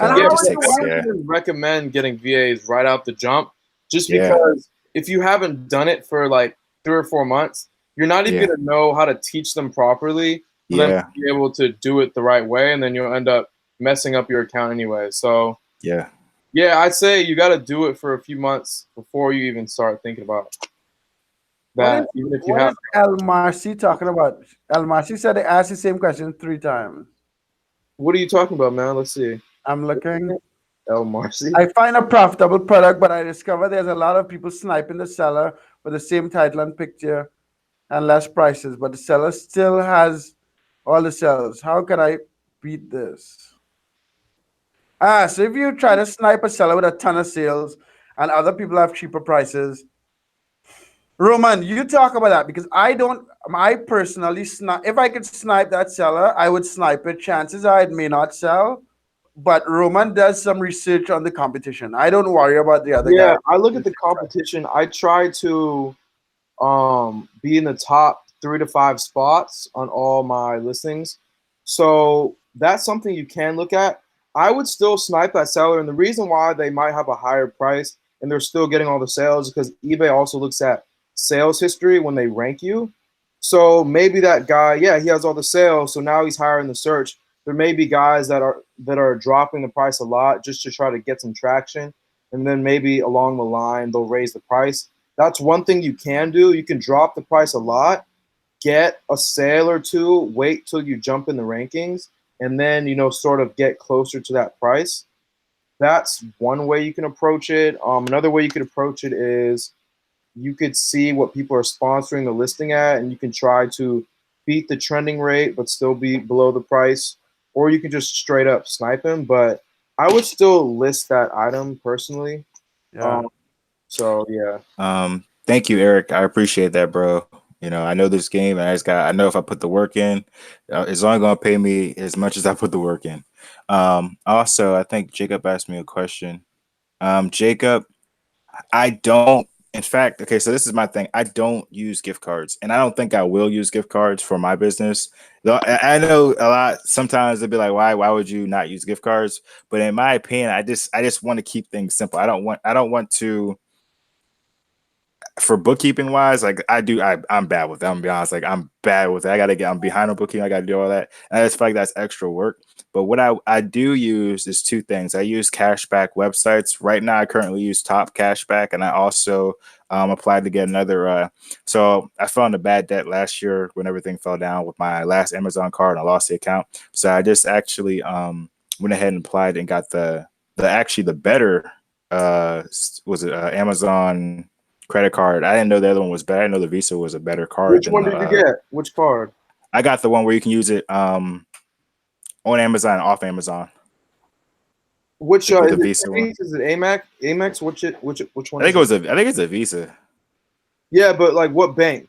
Speaker 3: I recommend getting VAs right out the jump, just because if you haven't done it for like 3 or 4 months, you're not even going to know how to teach them properly for them
Speaker 2: Yeah.
Speaker 3: to be able to do it the right way, and then you'll end up messing up your account anyway. So
Speaker 2: Yeah.
Speaker 3: yeah, I'd say you got to do it for a few months before you even start thinking about that. Even if you
Speaker 1: What
Speaker 3: have,
Speaker 1: is El Marcy talking about? El Marcy said they asked the same question 3 times.
Speaker 3: what are you talking about, man? Let's see.
Speaker 1: I'm looking.
Speaker 3: El Marcy.
Speaker 1: I find a profitable product, but I discover there's a lot of people sniping the seller with the same title and picture and less prices, but the seller still has all the sales. How can I beat this? So if you try to snipe a seller with a ton of sales and other people have cheaper prices, Roman, you talk about that because I don't. I personally snipe. If I could snipe that seller, I would snipe it. Chances are it may not sell, but Roman does some research on the competition. I don't worry about the other
Speaker 3: Yeah,
Speaker 1: guy.
Speaker 3: I look at the competition. I try to be in the top 3 to 5 spots on all my listings. So that's something you can look at. I would still snipe that seller, and the reason why they might have a higher price and they're still getting all the sales is because eBay also looks at sales history when they rank you. So maybe that guy, yeah, he has all the sales, so now he's higher in the search. There may be guys that are dropping the price a lot just to try to get some traction, and then maybe along the line they'll raise the price. That's one thing you can do. You can drop the price a lot, get a sale or two, wait till you jump in the rankings, and then sort of get closer to that price. That's one way you can approach it. Another way you could approach it is you could see what people are sponsoring the listing at, and you can try to beat the trending rate but still be below the price, or you can just straight up snipe them. But I would still list that item personally.
Speaker 1: Yeah.
Speaker 3: So yeah.
Speaker 2: Thank you, Eric. I appreciate that, bro. I know this game, and I know if I put the work in, it's only gonna pay me as much as I put the work in. Also, I think Jacob asked me a question. Jacob, I don't. In fact, okay, so this is my thing. I don't use gift cards, and I don't think I will use gift cards for my business. Though I know a lot. Sometimes they'll be like, "Why would you not use gift cards?" But in my opinion, I just want to keep things simple. I don't want to for bookkeeping wise, like I'm bad with that. I'm gonna be honest, like I'm bad with it. I'm behind on bookkeeping. I gotta do all that. And I just feel like that's extra work. But what I do use is two things. I use cashback websites. Right now I currently use Top Cashback, and I also applied to get another so I fell into bad debt last year when everything fell down with my last Amazon card and I lost the account. So I just actually went ahead and applied and got the better was it Amazon credit card. I didn't know the other one was bad. I didn't know the Visa was a better card
Speaker 3: Which
Speaker 2: than
Speaker 3: one did you get? Which card?
Speaker 2: I got the one where you can use it on Amazon and off Amazon.
Speaker 3: Which
Speaker 2: With
Speaker 3: is
Speaker 2: the
Speaker 3: it
Speaker 2: Visa one.
Speaker 3: Chase? Is it Amex? Amex? Which one?
Speaker 2: I think it's a Visa.
Speaker 3: Yeah, but like what bank?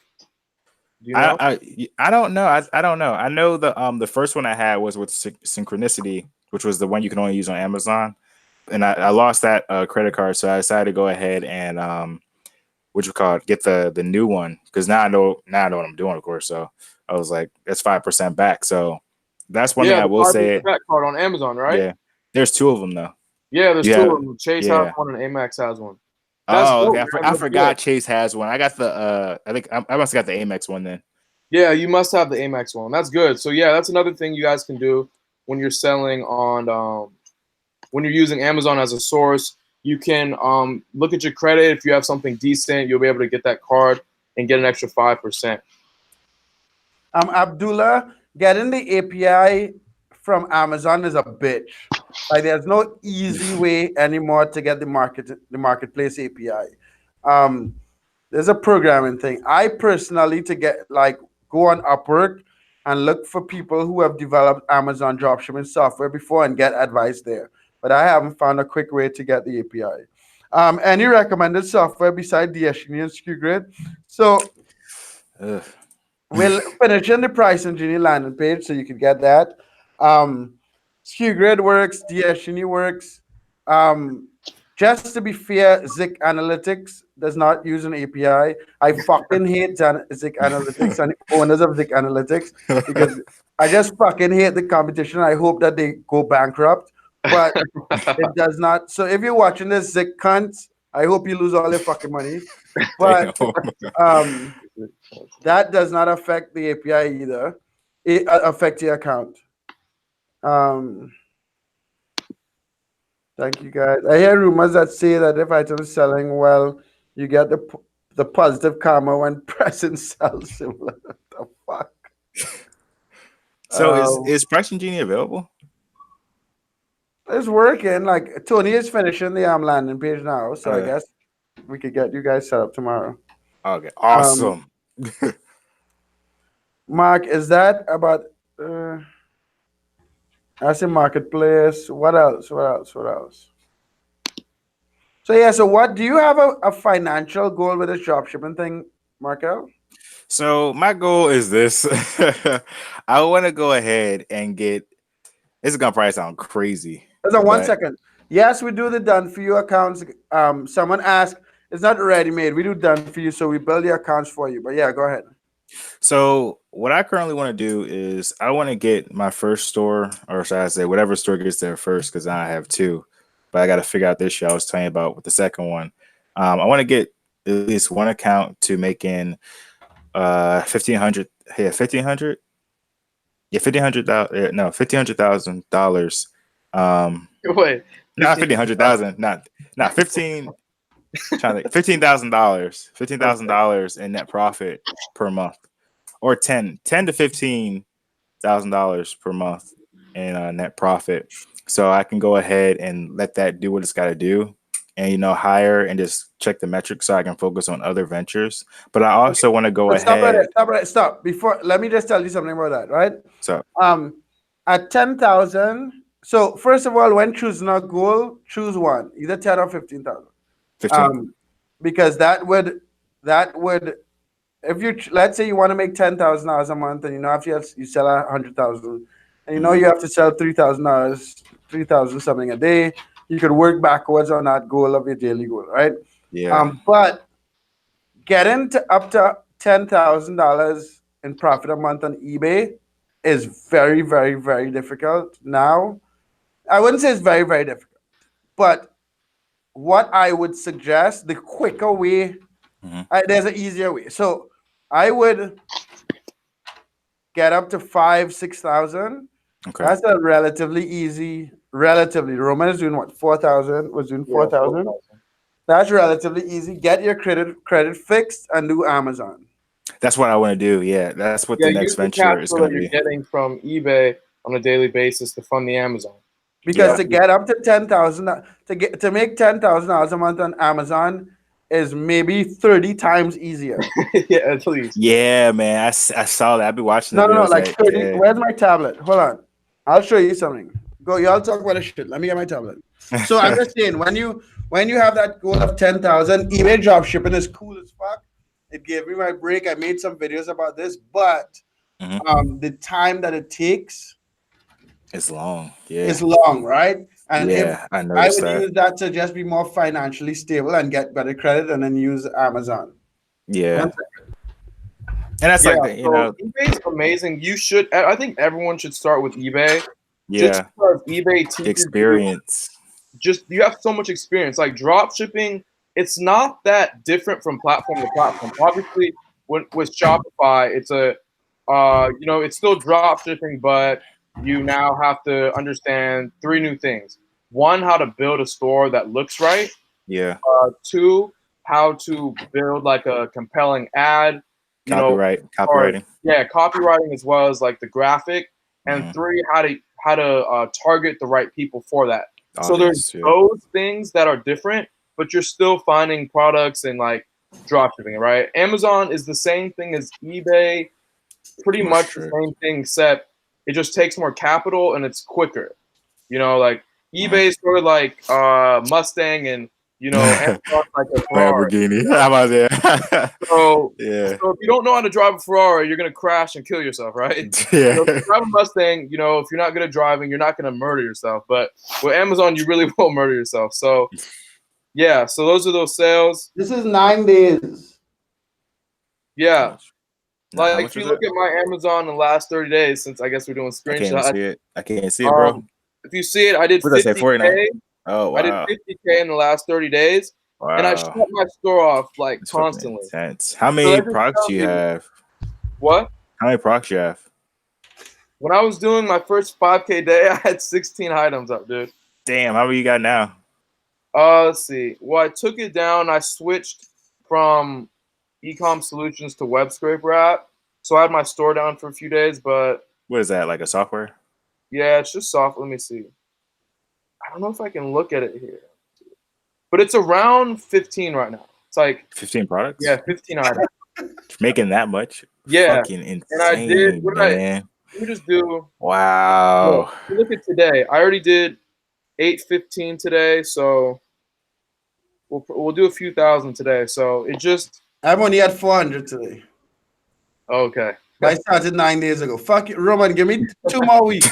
Speaker 3: Do you know?
Speaker 2: I don't know. I don't know. I know the first one I had was with Synchronicity, which was the one you can only use on Amazon. And I lost that credit card, so I decided to go ahead and what you call it, get the new one because now I know what I'm doing, of course. So I was like, that's 5% back. So that's one thing
Speaker 3: Yeah,
Speaker 2: I
Speaker 3: the
Speaker 2: will
Speaker 3: 5%
Speaker 2: say.
Speaker 3: back card on Amazon, right?
Speaker 2: Yeah, there's two of them though.
Speaker 3: Yeah, there's
Speaker 2: You
Speaker 3: two
Speaker 2: have
Speaker 3: of them. Chase has
Speaker 2: yeah.
Speaker 3: one and Amex has one. That's
Speaker 2: Oh,
Speaker 3: dope,
Speaker 2: okay.
Speaker 3: man.
Speaker 2: I
Speaker 3: That's
Speaker 2: forgot
Speaker 3: good.
Speaker 2: Chase has one. I got the I think I must have got the Amex one then.
Speaker 3: Yeah, you must have the Amex one. That's good. So yeah, that's another thing you guys can do when you're selling on when you're using Amazon as a source. You can look at your credit. If you have something decent, you'll be able to get that card and get an extra 5%.
Speaker 1: Abdullah, getting the API from Amazon is a bitch. Like there's no easy way anymore to get the marketplace API. Um, there's a programming thing. I personally to get like go on Upwork and look for people who have developed Amazon dropshipping software before and get advice there. But I haven't found a quick way to get the API. Any recommended software beside DSGenie and SKUGrid? So
Speaker 2: Ugh.
Speaker 1: we'll finish in the price and Genie landing page so you can get that. Um, SKUGrid works, DSGenie works. Um, just to be fair, Zik Analytics does not use an API. I fucking hate Zik Analytics and owners of Zik Analytics because I just fucking hate the competition. I hope that they go bankrupt, but it does not. So if you're watching this, Zik cunts, I hope you lose all your fucking money. But
Speaker 2: Damn.
Speaker 1: um, that does not affect the API either. affect your account. Um, Thank you, guys. I hear rumors that say that if items selling well, you get the positive karma when pressing sell similar. What the fuck?
Speaker 2: So
Speaker 1: Um,
Speaker 2: is Price Genie available?
Speaker 1: it's working. Like Tony is finishing the landing page now, so I
Speaker 2: Okay.
Speaker 1: guess we could get you guys set up tomorrow.
Speaker 2: Okay.
Speaker 1: Um,
Speaker 2: Awesome.
Speaker 1: Mark, is that about? I see marketplace. What else? What else? What else? So yeah. So what do you have a financial goal with this dropshipping thing, Markel?
Speaker 2: So my goal is this. I want to go ahead and get. This is gonna probably sound crazy,
Speaker 1: Hold on one
Speaker 2: but
Speaker 1: second. Yes, we do the done for you accounts. Someone asked, it's not ready made. We do done for you, so we build the accounts for you. But yeah, go ahead.
Speaker 2: so what I currently want to do is I want to get my first store, or should I say, whatever store gets there first, because I have two. But I got to figure out this shit I was telling you about with the second one. I want to get at least one account to making 1,500. Yeah, 1,500. Yeah, $1,500.
Speaker 3: Wait,
Speaker 2: Not
Speaker 3: 15.
Speaker 2: 1,500,000. Not 15. Trying to think, $15,000. $15,000 in net profit per month, or 10 to $15,000 per month in net profit. So I can go ahead and let that do what it's got to do, and hire and just check the metrics so I can focus on other ventures. But I also want to go
Speaker 1: But stop right there.
Speaker 2: ahead.
Speaker 1: Stop right. Stop. Before, let me just tell you something about that. Right.
Speaker 2: So
Speaker 1: At 10,000. So first of all, when choosing a goal, choose one, either 10 or 15,000.
Speaker 2: 15.
Speaker 1: Because that would if you let's say you want to make $10,000 a month, and if you sell 100,000, and
Speaker 2: Mhm.
Speaker 1: you have to sell $3,000, 3,000 something a day, you could work backwards on that goal of your daily goal, right?
Speaker 2: Yeah.
Speaker 1: But getting to up to $10,000 in profit a month on eBay is very, very, very difficult now. I wouldn't say it's very, very difficult, but what I would suggest, the quicker way,
Speaker 2: Mhm.
Speaker 1: there's an easier way. So I would get up to 6,000.
Speaker 2: Okay.
Speaker 1: That's a relatively easy. Relatively, Roman is doing what, 4,000? Was doing
Speaker 3: Yeah,
Speaker 1: 4,000.
Speaker 3: 4,000.
Speaker 1: That's relatively easy. Get your credit fixed and do Amazon.
Speaker 2: That's what I want to do. Yeah, that's what the
Speaker 3: Yeah,
Speaker 2: next
Speaker 3: use the
Speaker 2: venture
Speaker 3: cash
Speaker 2: is
Speaker 3: flow
Speaker 2: going
Speaker 3: that
Speaker 2: to
Speaker 3: you're
Speaker 2: be.
Speaker 3: getting from eBay on a daily basis to fund the Amazon.
Speaker 1: Because
Speaker 2: Yeah.
Speaker 1: to get up to 10,000, to make $10,000 a month on Amazon is maybe 30 times easier.
Speaker 3: Yeah, at least.
Speaker 2: Yeah, man. I saw that. I've been watching the
Speaker 1: No,
Speaker 2: videos.
Speaker 1: like
Speaker 2: Like,
Speaker 1: 30.
Speaker 2: yeah.
Speaker 1: Where's my tablet? Hold on. I'll show you something. Go, y'all talk about the shit. Let me get my tablet. So I'm just saying, when you have that goal of 10,000, eBay drop shipping is cool as fuck. It gave me my break. I made some videos about this, but
Speaker 2: Mhm.
Speaker 1: the time that it takes
Speaker 2: It's long.
Speaker 1: is
Speaker 2: Yeah.
Speaker 1: long, right? And if
Speaker 2: Yeah, I
Speaker 1: I
Speaker 2: noticed
Speaker 1: would
Speaker 2: that.
Speaker 1: use that to just be more financially stable and get better credit, and then use Amazon.
Speaker 2: Yeah. And that's
Speaker 3: Yeah,
Speaker 2: like,
Speaker 3: so eBay's amazing. I think everyone should start with eBay just
Speaker 2: yeah,
Speaker 3: because eBay teaches you
Speaker 2: experience.
Speaker 3: you have so much experience. Like drop shipping, it's not that different from platform to platform. Obviously, with Shopify, it's still drop shipping, but you now have to understand three new things. One, how to build a store that looks right.
Speaker 2: Yeah.
Speaker 3: Two, how to build like a compelling ad. You know, or
Speaker 2: Copywriting.
Speaker 3: yeah, copywriting as well as like the graphic. And
Speaker 2: Mhm.
Speaker 3: three, how to target the right people for that. So there's
Speaker 2: Audience. Yeah.
Speaker 3: those things that are different, but you're still finding products and like drop shipping, right? Amazon is the same thing as eBay, pretty
Speaker 2: More
Speaker 3: much the
Speaker 2: strict.
Speaker 3: same thing, except it just takes more capital and it's quicker. Like
Speaker 2: Mhm.
Speaker 3: eBay is sort of like Mustang, and Amazon like a Ferrari.
Speaker 2: Lamborghini. How about that?
Speaker 3: So,
Speaker 2: Yeah.
Speaker 3: so if you don't know how to drive a Ferrari, you're gonna crash and kill yourself, right? So if
Speaker 2: Yeah.
Speaker 3: you drive a Mustang, if you're not good at driving, you're not gonna murder yourself. But with Amazon, you really will murder yourself. So yeah, so those are those sales.
Speaker 1: This is 9 days.
Speaker 2: How
Speaker 3: Yeah,
Speaker 2: much? Now, how
Speaker 3: like
Speaker 2: much
Speaker 3: if you
Speaker 2: was
Speaker 3: look
Speaker 2: it?
Speaker 3: at my Amazon in the last 30 days, since I guess we're doing
Speaker 2: I can't even
Speaker 3: screenshots.
Speaker 2: see it. I can't see it, bro.
Speaker 3: Um, if you see it, I did
Speaker 2: What did I say? 49.
Speaker 3: 50K.
Speaker 2: Oh
Speaker 3: I did
Speaker 2: wow.
Speaker 3: 50K in the last 30 days, and I shut
Speaker 2: Wow.
Speaker 3: my store off like
Speaker 2: It's fucking
Speaker 3: constantly.
Speaker 2: intense. How
Speaker 3: So
Speaker 2: many
Speaker 3: that just
Speaker 2: products
Speaker 3: tells
Speaker 2: do you
Speaker 3: you
Speaker 2: have?
Speaker 3: what?
Speaker 2: How many products you have?
Speaker 3: When I was doing my first 5K day, I had 16 items up, dude.
Speaker 2: Damn, how many you got now?
Speaker 3: Let's see. Well, I took it down. I switched from Ecom Solutions to Web Scraper app. So I had my store down for a few days, but
Speaker 2: What is that, like a software?
Speaker 3: yeah, it's just soft. Let me see. I don't know if I can look at it here, but it's around 15 right now. It's like
Speaker 2: 15 products?
Speaker 3: yeah, 15 items.
Speaker 2: Making that much?
Speaker 3: Yeah,
Speaker 2: Fucking
Speaker 3: and I did.
Speaker 2: insane,
Speaker 3: What did
Speaker 2: man.
Speaker 3: let me just do.
Speaker 2: Wow.
Speaker 3: Look, look at today. I already did 815 today, so we'll do a few thousand today. So it just
Speaker 1: I've only had 400 today.
Speaker 3: okay.
Speaker 1: I started 9 days ago. Fuck it, Roman. Give me 2 more weeks.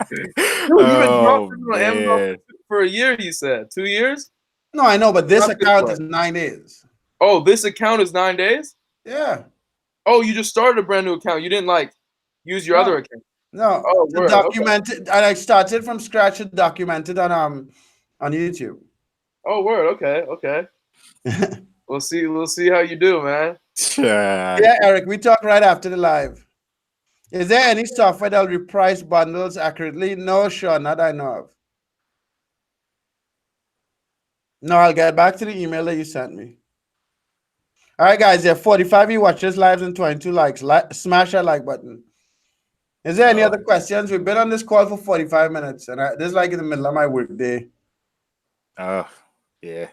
Speaker 3: Dude, you've been
Speaker 2: Oh,
Speaker 3: dropping on Amazon
Speaker 2: man.
Speaker 3: for a year. You said 2 years.
Speaker 1: No, I know, but this
Speaker 3: Not this
Speaker 1: account
Speaker 3: way.
Speaker 1: is 9 days.
Speaker 3: Oh, this account is 9 days.
Speaker 1: Yeah.
Speaker 3: Oh, you just started a brand new account. You didn't like use your other
Speaker 1: No,
Speaker 3: account.
Speaker 1: no.
Speaker 3: Oh,
Speaker 1: It's
Speaker 3: word. Okay.
Speaker 1: documented, and I started from scratch to document it on YouTube.
Speaker 3: Oh, word. Okay. Okay. We'll see. We'll see how you do, man.
Speaker 1: Yeah, Eric, we talk right after the live. Is there any software that'll reprice bundles accurately? No, sure, not I know of. No, I'll get back to the email that you sent me. All right, guys, there are 45 you watch this live and 22 likes. Smash that like button. Is there any other questions? We've been on this call for 45 minutes, and this is like in the middle of my workday.
Speaker 2: Oh, yeah.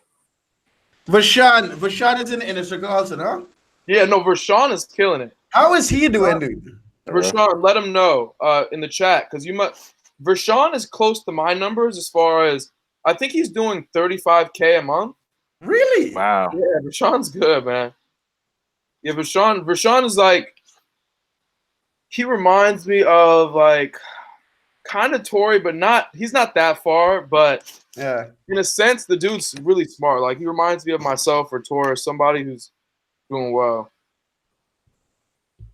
Speaker 1: Vashan is in the inner circle also, no?
Speaker 3: Yeah. No, Vershawn is killing it.
Speaker 1: How is he doing, dude?
Speaker 3: Vershawn, let him know in the chat because you must. Vershawn is close to my numbers as far as I think he's doing 35K a month.
Speaker 1: Really?
Speaker 2: Wow.
Speaker 3: Yeah, Vershawn's good, man. Yeah, Vershawn is like he reminds me of like kind of Tory, but not. He's not that far, but
Speaker 1: Yeah.
Speaker 3: in a sense, the dude's really smart. Like he reminds me of myself or Tor, somebody who's doing well.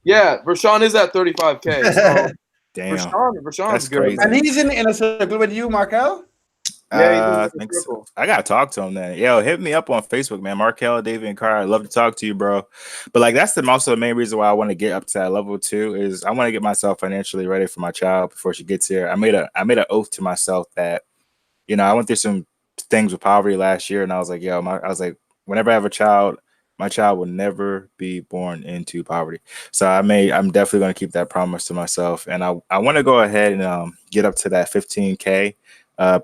Speaker 3: Yeah, Vershawn is at 35K. So
Speaker 2: Damn.
Speaker 3: Vershawn's
Speaker 2: That's
Speaker 3: good.
Speaker 2: crazy.
Speaker 1: And he's in the inner circle with you, Markell?
Speaker 3: Yeah, he's in
Speaker 2: I
Speaker 3: the
Speaker 2: think
Speaker 3: circle.
Speaker 2: so. I gotta talk to him then. Yo, hit me up on Facebook, man. Markell, David, and Carr. I'd love to talk to you, bro. But like that's also the main reason why I want to get up to that level too. Is I want to get myself financially ready for my child before she gets here. I made an oath to myself that, I went through some things with poverty last year, and I was like, whenever I have a child, my child will never be born into poverty. So I'm definitely going to keep that promise to myself, and I want to go ahead and get up to that 15K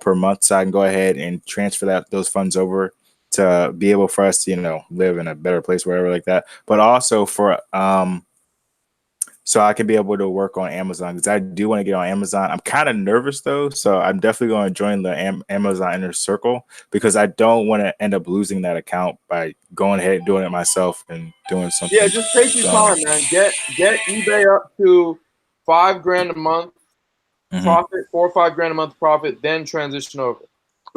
Speaker 2: per month, so I can go ahead and transfer those funds over to be able for us to live in a better place, wherever like that. But also for so I can be able to work on Amazon because I do want to get on Amazon. I'm kind of nervous though, so I'm definitely going to join the Amazon inner circle because I don't want to end up losing that account by going ahead and doing it myself and doing something.
Speaker 3: Yeah, just take your time, man. Get eBay up to $5,000 a month profit, 4 or 5 grand a month profit, then transition over.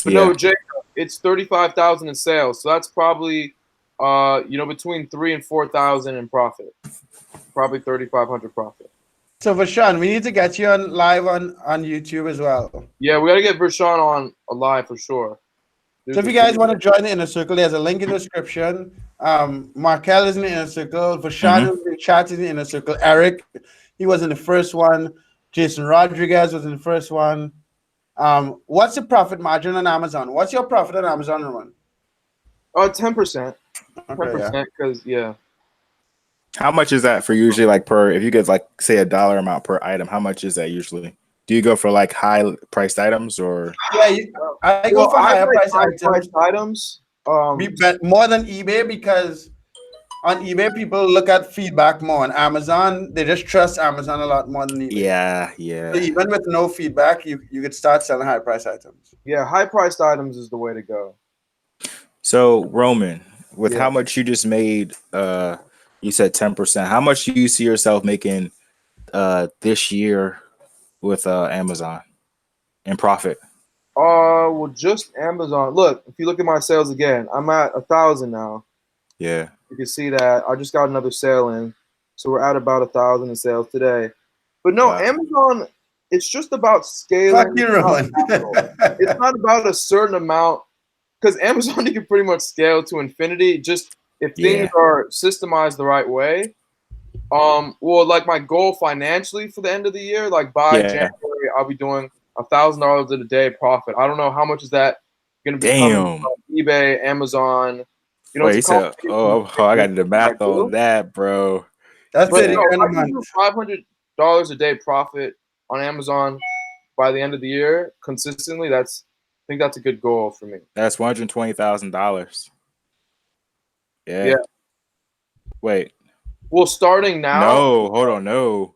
Speaker 3: But no, Jacob, it's 35,000 in sales, so that's probably between 3,000 and 4,000 in profit. Probably 3,500 profit.
Speaker 1: So Vashan, we need to get you on live on YouTube as well.
Speaker 3: Yeah, we gotta get Vershawn on live for sure.
Speaker 1: So if you guys want to join the inner circle, there's a link in the description. Markell is in the inner circle. Vashan is in the chat in the inner circle. Eric, he was in the first one. Jason Rodriguez was in the first one. What's the profit margin on Amazon? What's your profit on Amazon, Roman?
Speaker 3: 10%. 10%,
Speaker 1: Okay,
Speaker 3: because
Speaker 2: How much is that for usually like if you get like say a dollar amount per item, how much is that usually? Do you go for like high priced items or?
Speaker 1: Yeah, I go for higher priced
Speaker 3: items.
Speaker 1: We bet more than eBay because on eBay people look at feedback more. On Amazon, they just trust Amazon a lot more than eBay.
Speaker 2: Yeah.
Speaker 1: So even with no feedback, you could start selling high priced items.
Speaker 3: Yeah, high priced items is the way to go.
Speaker 2: So Roman, with how much you just made, you said 10%. How much do you see yourself making this year with Amazon in profit?
Speaker 3: Well, just Amazon. Look, if you look at my sales again, I'm at 1,000 now.
Speaker 2: Yeah.
Speaker 3: You can see that I just got another sale in, so we're at about 1,000 in sales today. But no, Amazon, it's just about scaling.
Speaker 1: Fuck you, Roman.
Speaker 3: It's not about a certain amount because Amazon you can pretty much scale to infinity. Just if things are systemized the right way, Well, like my goal financially for the end of the year, like by
Speaker 2: Yeah.
Speaker 3: January, I'll be doing $1,000 a day profit. I don't know how much is that going to be coming
Speaker 2: Damn.
Speaker 3: from eBay, Amazon. You know,
Speaker 2: Wait,
Speaker 3: it's a
Speaker 2: you said,
Speaker 3: combination of
Speaker 2: I got to
Speaker 3: different
Speaker 2: do the
Speaker 3: things I
Speaker 2: math on
Speaker 3: do.
Speaker 2: that, bro.
Speaker 1: That's
Speaker 2: You
Speaker 3: But
Speaker 1: thirty
Speaker 2: said,
Speaker 3: no, if
Speaker 1: grand a
Speaker 3: I can
Speaker 1: month.
Speaker 3: do $500 a day profit on Amazon by the end of the year consistently, I think that's a good goal for me.
Speaker 2: that's $120,000.
Speaker 3: Yeah.
Speaker 2: Yeah. Wait.
Speaker 3: Well, starting now,
Speaker 2: No, hold on. No.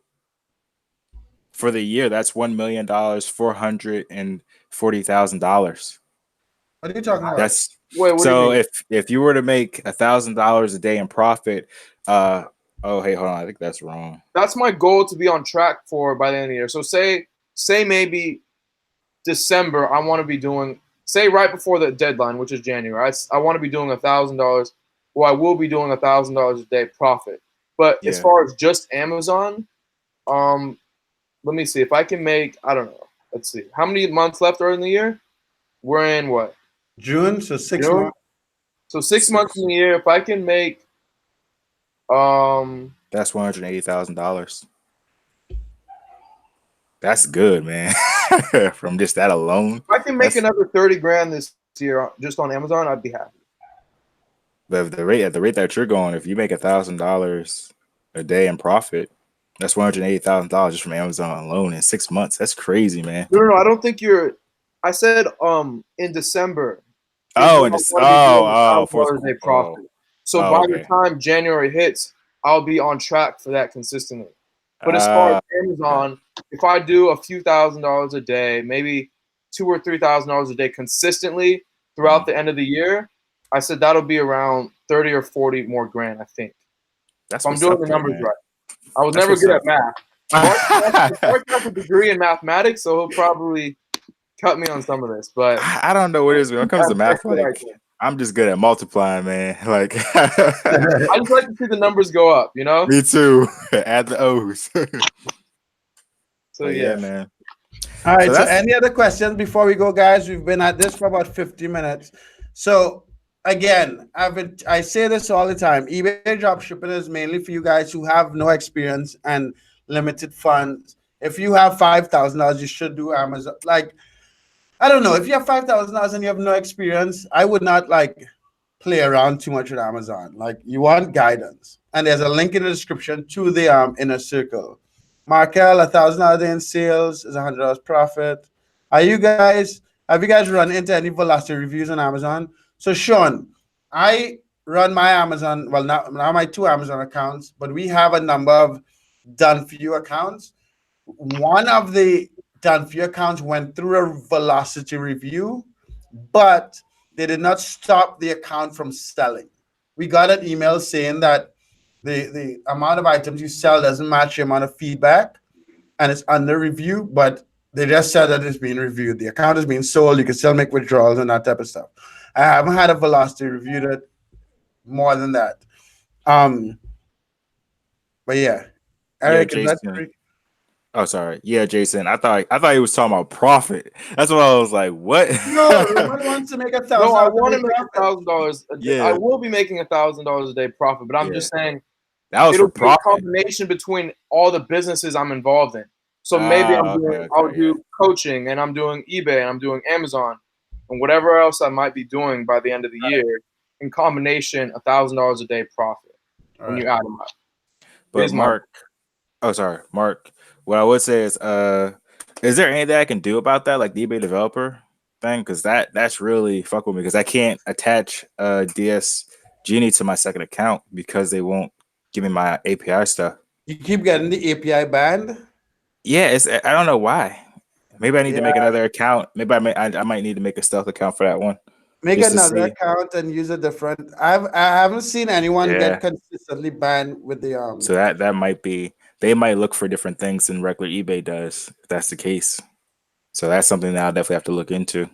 Speaker 2: For the year, that's $1,000,000, $440,000.
Speaker 1: What are you talking about?
Speaker 2: That's
Speaker 3: wait, what do you
Speaker 2: so
Speaker 3: mean?
Speaker 2: if you were to make $1,000 a day in profit, oh hey, hold on, I think that's wrong.
Speaker 3: That's my goal to be on track for by the end of the year. So say maybe December, I want to be doing, say right before the deadline, which is January. I want to be doing $1,000. Well, I will be doing $1,000 a day profit. But as
Speaker 2: Yeah.
Speaker 3: far as just Amazon, um, let me see if I can make. I don't know. Let's see. How many months left are in the year? We're in what?
Speaker 1: June, so 6 months.
Speaker 3: June. So 6 months in
Speaker 2: Six.
Speaker 3: the year. If I can make,
Speaker 2: That's $180,000. That's good, man. From just that alone.
Speaker 3: if I can make
Speaker 2: That's
Speaker 3: another 30 grand this year just on Amazon, I'd be happy.
Speaker 2: the rate at the rate that you're going, if you make $1,000 a day in profit, that's $180,000 just from Amazon alone in 6 months. That's crazy, man.
Speaker 3: No, I don't think you're. I said in December is
Speaker 2: Oh,
Speaker 3: when
Speaker 2: and
Speaker 3: I
Speaker 2: this
Speaker 3: want to be doing a
Speaker 2: oh,
Speaker 3: thousand
Speaker 2: fourth
Speaker 3: dollars a
Speaker 2: quarter.
Speaker 3: day profit. So
Speaker 2: Oh,
Speaker 3: by the
Speaker 2: okay.
Speaker 3: time January hits, I'll be on track for that consistently. But as far as
Speaker 2: Uh, okay.
Speaker 3: Amazon, if I do a few $1,000s a day, maybe $2,000 or $3,000 a day consistently throughout
Speaker 2: Mhm.
Speaker 3: the end of the year, I said that'll be around 30 or 40 more grand, I think. If
Speaker 2: That's
Speaker 3: I'm
Speaker 2: what's
Speaker 3: doing
Speaker 2: up
Speaker 3: the
Speaker 2: though,
Speaker 3: numbers
Speaker 2: man.
Speaker 3: right. I was
Speaker 2: That's
Speaker 3: never
Speaker 2: what's
Speaker 3: good
Speaker 2: up.
Speaker 3: at math. Mark has a degree in mathematics, so he'll probably cut me on some of this. But
Speaker 2: I don't know what it is when it comes to
Speaker 3: that's
Speaker 2: math.
Speaker 3: what I
Speaker 2: Like,
Speaker 3: think.
Speaker 2: I'm just good at multiplying, man. Like,
Speaker 3: I just like to see the numbers go up, you know?
Speaker 2: me too. Add the O's.
Speaker 3: So
Speaker 2: But yeah,
Speaker 3: yeah.
Speaker 2: man.
Speaker 1: All
Speaker 2: So
Speaker 1: right. So,
Speaker 2: that's
Speaker 1: any other questions before we go, guys? We've been at this for about 50 minutes. So, again, I say this all the time. eBay dropshipping is mainly for you guys who have no experience and limited funds. If you have $5,000, you should do Amazon. Like, I don't know. If you have $5,000 and you have no experience, I would not like play around too much with Amazon. Like, you want guidance, and there's a link in the description to the inner circle. Markel, $1,000 in sales is $100 profit. Are you guys? Have you guys run into any velocity reviews on Amazon? So Sean, I run my Amazon. Well, now my two Amazon accounts, but we have a number of done for you accounts. One of the done for you accounts went through a velocity review, but they did not stop the account from selling. We got an email saying that the amount of items you sell doesn't match the amount of feedback and it's under review, but they just said that it's being reviewed. The account is being sold. You can still make withdrawals and that type of stuff. I haven't had a velocity review that more than that. Um, but yeah,
Speaker 2: yeah,
Speaker 1: Eric, is that
Speaker 2: Jason.
Speaker 1: correct?
Speaker 2: Oh, sorry. Yeah, Jason. I thought he was talking about profit. That's what I was like. What?
Speaker 1: No, Roman wants to make a
Speaker 3: No,
Speaker 1: thousand
Speaker 3: I
Speaker 1: dollars a
Speaker 3: want
Speaker 1: day
Speaker 3: to make
Speaker 1: profit.
Speaker 3: $1,000 a day. I
Speaker 2: Yeah,
Speaker 3: will be making $1,000 a day profit, but I'm
Speaker 2: yeah.
Speaker 3: just saying
Speaker 2: That was for
Speaker 3: it'll be a
Speaker 2: profit.
Speaker 3: combination between all the businesses I'm involved in. So maybe
Speaker 2: Okay,
Speaker 3: I'll
Speaker 2: okay, yeah.
Speaker 3: do coaching and I'm doing eBay and I'm doing Amazon and whatever else I might be doing by the end of the year. In combination, $1,000 a day profit
Speaker 1: All
Speaker 3: when you
Speaker 1: right.
Speaker 3: add them up
Speaker 2: But
Speaker 3: is my
Speaker 2: Mark, oh sorry, Mark. What I would say is there anything I can do about that, like the eBay developer thing? Because that's really fuck with me because I can't attach DS Genie to my second account because they won't give me my API stuff.
Speaker 1: You keep getting the API banned.
Speaker 2: Yeah, I don't know why. Maybe I need to
Speaker 1: Yeah,
Speaker 2: make another account. Maybe I might need to make a stealth account for that one
Speaker 1: make
Speaker 2: just to
Speaker 1: another
Speaker 2: see.
Speaker 1: account and use a different. I haven't seen anyone get
Speaker 2: Yeah.
Speaker 1: consistently banned with the
Speaker 2: So that might be they might look for different things than regular eBay does, if that's the case. So that's something that I'll definitely have to look into.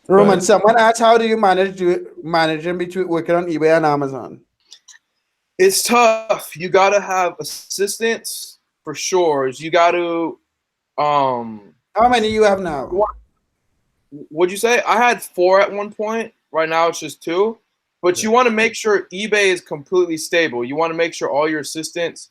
Speaker 1: Roman.
Speaker 2: But
Speaker 1: Someone asked, how do you managing between working on eBay and Amazon?
Speaker 3: It's tough. You gotta have assistants for sure. You gotta
Speaker 1: How many you have now?
Speaker 3: what'd you say? I had 4 at one point. Right now it's just 2. But you want to make sure eBay is completely stable. You want to make sure all your assistants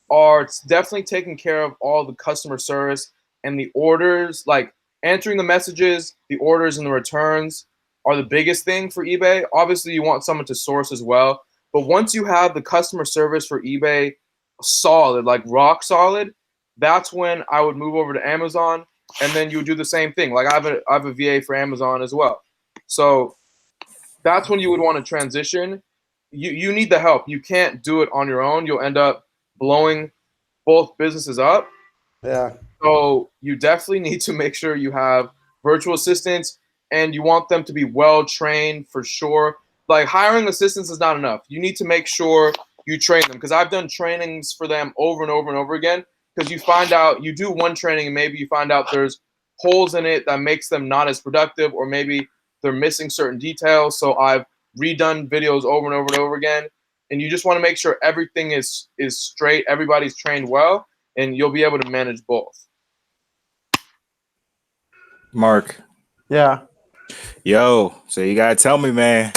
Speaker 3: are definitely taking care of all the customer service and the orders, like answering the messages, the orders, and the returns are the biggest thing for eBay. Obviously, you want someone to source as well. But once you have the customer service for eBay solid, like rock solid, that's when I would move over to Amazon, and then you would do the same thing. Like I have a VA for Amazon as well. So that's when you would want to transition. You need the help. You can't do it on your own. You'll end up blowing both businesses up.
Speaker 1: Yeah.
Speaker 3: So you definitely need to make sure you have virtual assistants, and you want them to be well trained for sure. Like hiring assistants is not enough. You need to make sure you train them, because I've done trainings for them over and over and over again, because you find out, you do one training and maybe you find out there's holes in it that makes them not as productive, or maybe they're missing certain details. So I've redone videos over and over and over again, and you just want to make sure everything is straight, everybody's trained well, and you'll be able to manage both.
Speaker 2: Mark,
Speaker 1: Yeah.
Speaker 2: yo, so you gotta tell me, man,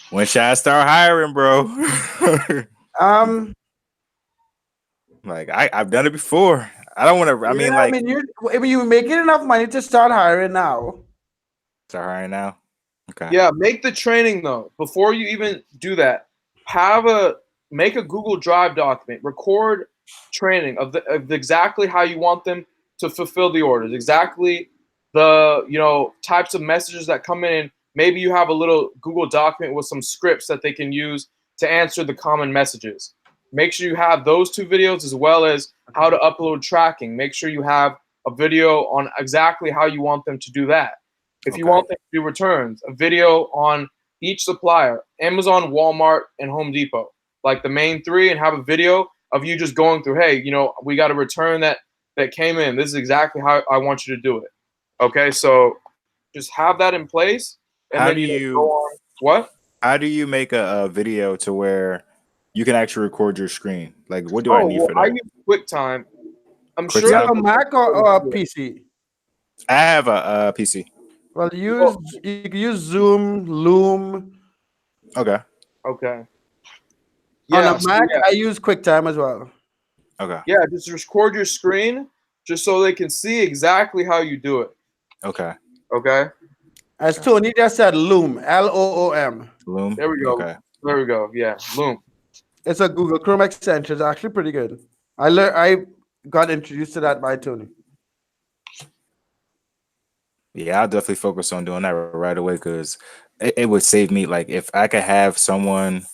Speaker 2: when should I start hiring, bro? Like I've done it before. I don't want to. I mean, like,
Speaker 1: you're making enough money to start hiring now.
Speaker 2: start hiring now. Okay.
Speaker 3: Yeah, make the training though. Before you even do that, make a Google Drive document, record training of exactly how you want them to fulfill the orders, exactly the types of messages that come in. Maybe you have a little Google document with some scripts that they can use to answer the common messages. Make sure you have those 2 videos, as well as how to upload tracking. Make sure you have a video on exactly how you want them to do that. If you want them to do returns, a video on each supplier, Amazon, Walmart, and Home Depot, like the main 3, and have a video of you just going through, hey, we got a return that came in. This is exactly how I want you to do it. Okay, so just have that in place. And
Speaker 2: How
Speaker 3: then you go on. What?
Speaker 2: How do you make a video to where you can actually record your screen? Like, what do I need for that?
Speaker 3: I use QuickTime. I'm
Speaker 2: QuickTime?
Speaker 3: sure
Speaker 1: You have a Mac or a PC?
Speaker 2: I have a PC.
Speaker 1: Well, you can use Zoom, Loom.
Speaker 2: Okay.
Speaker 3: Okay.
Speaker 1: On
Speaker 3: Yeah,
Speaker 1: a Mac, I use QuickTime as well.
Speaker 2: Okay.
Speaker 3: Yeah, just record your screen just so they can see exactly how you do it.
Speaker 2: Okay.
Speaker 3: Okay.
Speaker 1: As Tony just said, Loom, Loom.
Speaker 2: Loom.
Speaker 3: There we go.
Speaker 2: Okay.
Speaker 3: There we go. Yeah, Loom.
Speaker 1: It's a Google Chrome extension. It's actually pretty good. I got introduced to that by Tony.
Speaker 2: Yeah, I'll definitely focus on doing that right away, because it would save me. Like, if I could have someone,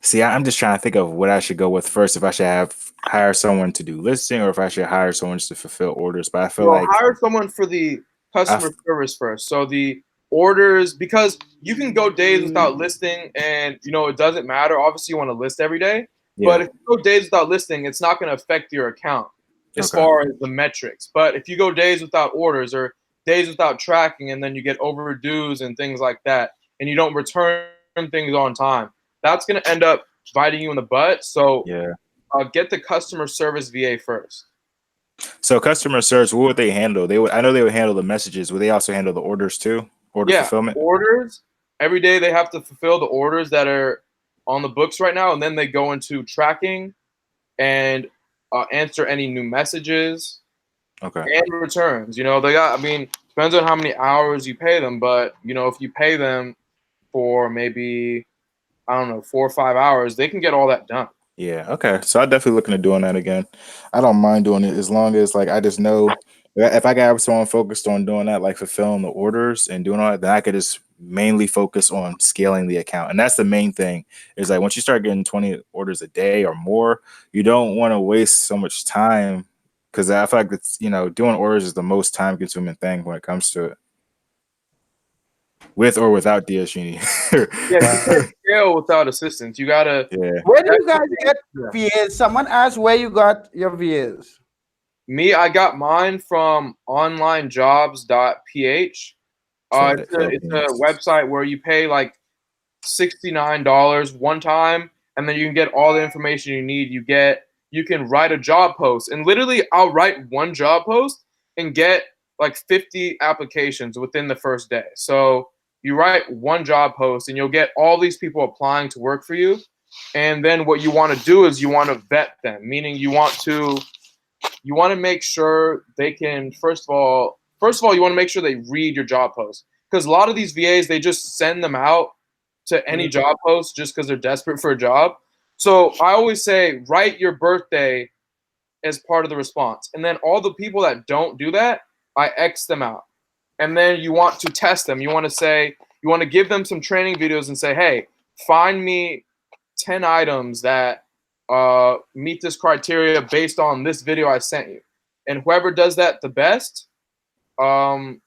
Speaker 2: see, I'm just trying to think of what I should go with first. If I should hire someone to do listing, or if I should hire someone just to fulfill orders. But I feel like
Speaker 3: hire someone for the customer service first. So the orders, because you can go days without listing, and it doesnn't matter. Obviously, you want to list every day, but if you go days without listing, it's not going to affect your account as far as the metrics. But if you go days without orders or days without tracking, and then you get overdues and things like that, and you don't return things on time, that's going to end up biting you in the butt. So get the customer service VA first.
Speaker 2: So customer service, what would they handle? I know they would handle the messages. Would they also handle the orders too? Fulfillment?
Speaker 3: Orders. Every day they have to fulfill the orders that are on the books right now, and then they go into tracking and answer any new messages.
Speaker 2: Okay.
Speaker 3: And returns. They got. Depends on how many hours you pay them, but if you pay them for maybe 4 or 5 hours, they can get all that done.
Speaker 2: Yeah. Okay. So I'm definitely looking at doing that again. I don't mind doing it, as long as, like, I just know if I got someone focused on doing that, like fulfilling the orders and doing all that, then I could just mainly focus on scaling the account. And that's the main thing, is like, once you start getting 20 orders a day or more, you don't want to waste so much time, because I feel like it's, doing orders is the most time consuming thing when it comes to it. With or without DSGenie.
Speaker 3: You can't scale without assistance. You gotta.
Speaker 1: Yeah. Where do you guys get VAs? Someone asked where you got your VAs.
Speaker 3: Me, I got mine from onlinejobs.ph. It's a website where you pay like $69 one time, and then you can get all the information you need. You can write a job post, and literally I'll write one job post and get like 50 applications within the first day. So You write one job post, and you'll get all these people applying to work for you. And then what you want to do is you want to vet them, meaning you want to make sure they can first of all you want to make sure they read your job post, because a lot of these VAs, they just send them out to any job post just because they're desperate for a job. So I always say write your birthday as part of the response, and then all the people that don't do that, I X them out. And then you want to test them. You want to give them some training videos and say, hey, find me 10 items that meet this criteria based on this video I sent you. And whoever does that the best, move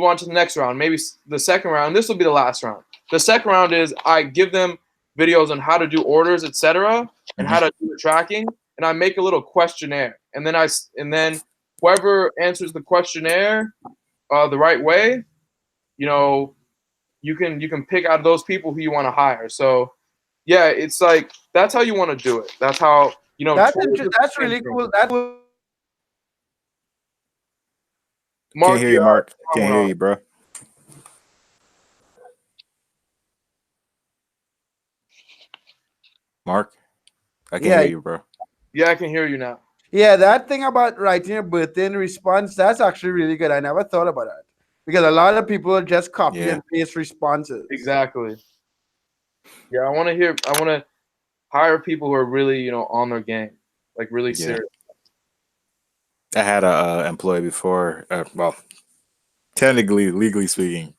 Speaker 3: on to the next round. Maybe the second round. This will be the last round. The second round is I give them videos on how to do orders, etc., and how to do the tracking, and I make a little questionnaire. And then whoever answers the questionnaire the right way, you can pick out of those people who you want to hire. So yeah, it's like that's how you want to do it. That's how
Speaker 1: That's really cool.
Speaker 3: Mark,
Speaker 2: Can't hear you, Mark. Can't hear you, bro. Mark, I can hear you, bro.
Speaker 3: Yeah, I can hear you now.
Speaker 1: Yeah, that thing about writing a birthday in response, that's actually really good. I never thought about that, because a lot of people just copy and paste responses.
Speaker 3: Exactly. Yeah, I want to hire people who are really, on their game, like really serious.
Speaker 2: I had a employee before, well, technically, legally speaking,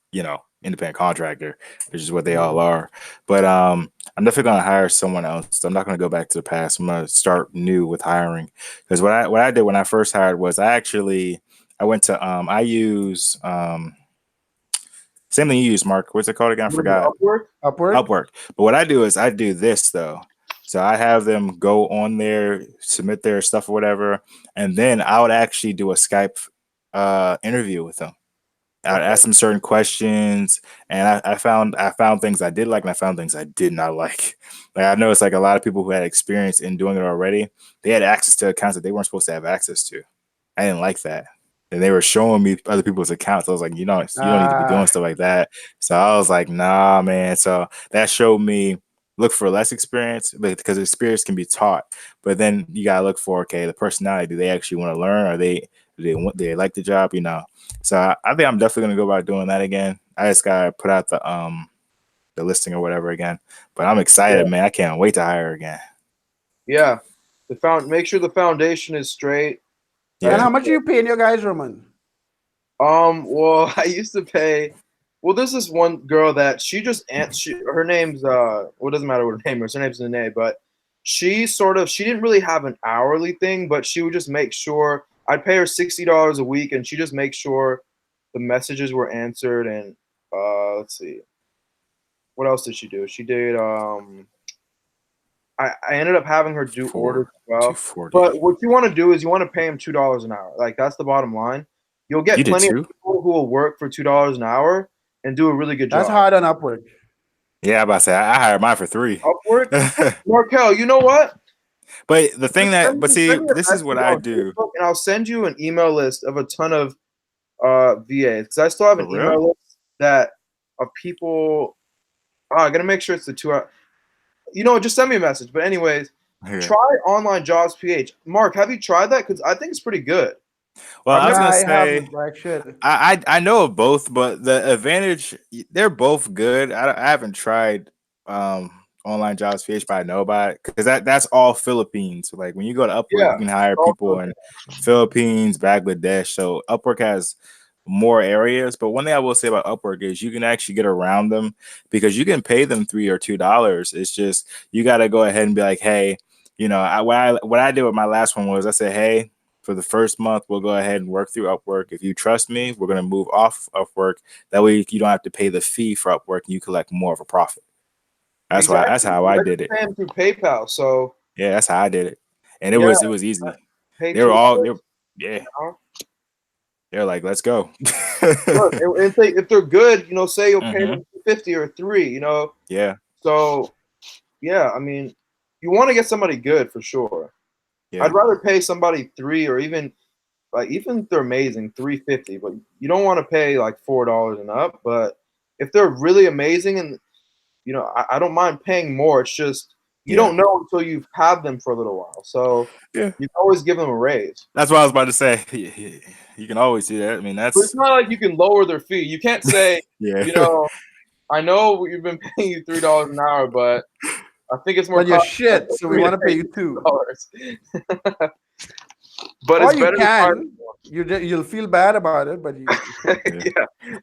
Speaker 2: independent contractor, which is what they all are. But I'm definitely going to hire someone else. I'm not going to go back to the past. I'm going to start new with hiring, because what I did when I first hired was I went to I use same thing you use, Mark. What's it called again? I forgot. Upwork. But what I do is I do this though. So I have them go on there, submit their stuff or whatever, and then I would actually do a Skype interview with them. I'd ask them certain questions, and I found things I did like, and I found things I did not like. Like I noticed, like a lot of people who had experience in doing it already, they had access to accounts that they weren't supposed to have access to. I didn't like that, and they were showing me other people's accounts. I was like, you don't need to be doing stuff like that. So I was like, nah, man. So that showed me look for less experience, because experience can be taught. But then you gotta look for, okay, the personality. Do they actually want to learn? Or do they like the job? So I think I'm definitely gonna go about doing that again. I just gotta put out the listing or whatever again. But I'm excited, man. I can't wait to hire again.
Speaker 3: Yeah, make sure the foundation is straight.
Speaker 1: Yeah. And how much are you paying your guys, Roman?
Speaker 3: Well, I used to pay. Well, there's this one girl that her name's well, it doesn't matter what her name is. Her name's Nene, but she didn't really have an hourly thing, but she would just make sure I'd pay her $60 a week, and she just make sure the messages were answered. And let's see, what else did she do? She did. I ended up having her do orders as well. But what you want to do is you want to pay him $2 an hour. Like that's the bottom line. You'll get plenty of people who will work for $2 an hour and do a really good job.
Speaker 1: That's hard on Upwork.
Speaker 2: Yeah, I'm about to say I hired mine for $3.
Speaker 3: Upwork, Markell, you know what?
Speaker 2: But the thing this is what I do.
Speaker 3: And I'll send you an email list of a ton of VAs, because I still have an email list of people. I gotta make sure it's the 2 hour. Just send me a message. But anyways, try Online Jobs PH. Mark, have you tried that? Because I think it's pretty good.
Speaker 2: Well, I was gonna say I know of both, but the advantage, they're both good. I haven't tried Online Jobs PH, but I know about it, because that's all Philippines. So like when you go to Upwork, you can hire people in Philippines, Bangladesh. So Upwork has more areas. But one thing I will say about Upwork is you can actually get around them, because you can pay them $3 or $2. It's just you got to go ahead and be like, hey, what I did with my last one was I said, hey, for the first month, we'll go ahead and work through Upwork. If you trust me, we're going to move off Upwork. That way you don't have to pay the fee for Upwork, and you collect more of a profit. That's how I did it.
Speaker 3: Through PayPal, so
Speaker 2: yeah, that's how I did it, and it was easy. They were all they're like, let's go.
Speaker 3: Look, if they're good, say you'll pay them $50 or $3,
Speaker 2: Yeah.
Speaker 3: So, yeah, I mean, you want to get somebody good for sure. Yeah. I'd rather pay somebody $3, or even if they're amazing, $3.50. But you don't want to pay like $4 and up. But if they're really amazing, and I don't mind paying more. It's just you don't know until you've had them for a little while. So
Speaker 2: Yeah,
Speaker 3: you can always give them a raise.
Speaker 2: that's what I was about to say. You can always do that. I mean,
Speaker 3: But it's
Speaker 2: that's
Speaker 3: not like you can lower their fee. You can't say,
Speaker 2: yeah.
Speaker 3: I know we've been paying you $3 an hour, but I think it's more
Speaker 1: But you're
Speaker 3: cost
Speaker 1: shit, so
Speaker 3: for
Speaker 1: we
Speaker 3: me
Speaker 1: want
Speaker 3: to
Speaker 1: to pay
Speaker 3: pay
Speaker 1: you
Speaker 3: you
Speaker 1: too.
Speaker 3: $2. But
Speaker 1: Or
Speaker 3: it's
Speaker 1: you
Speaker 3: better to charge
Speaker 1: can. You'll feel bad about it, but you.
Speaker 3: yeah.
Speaker 2: I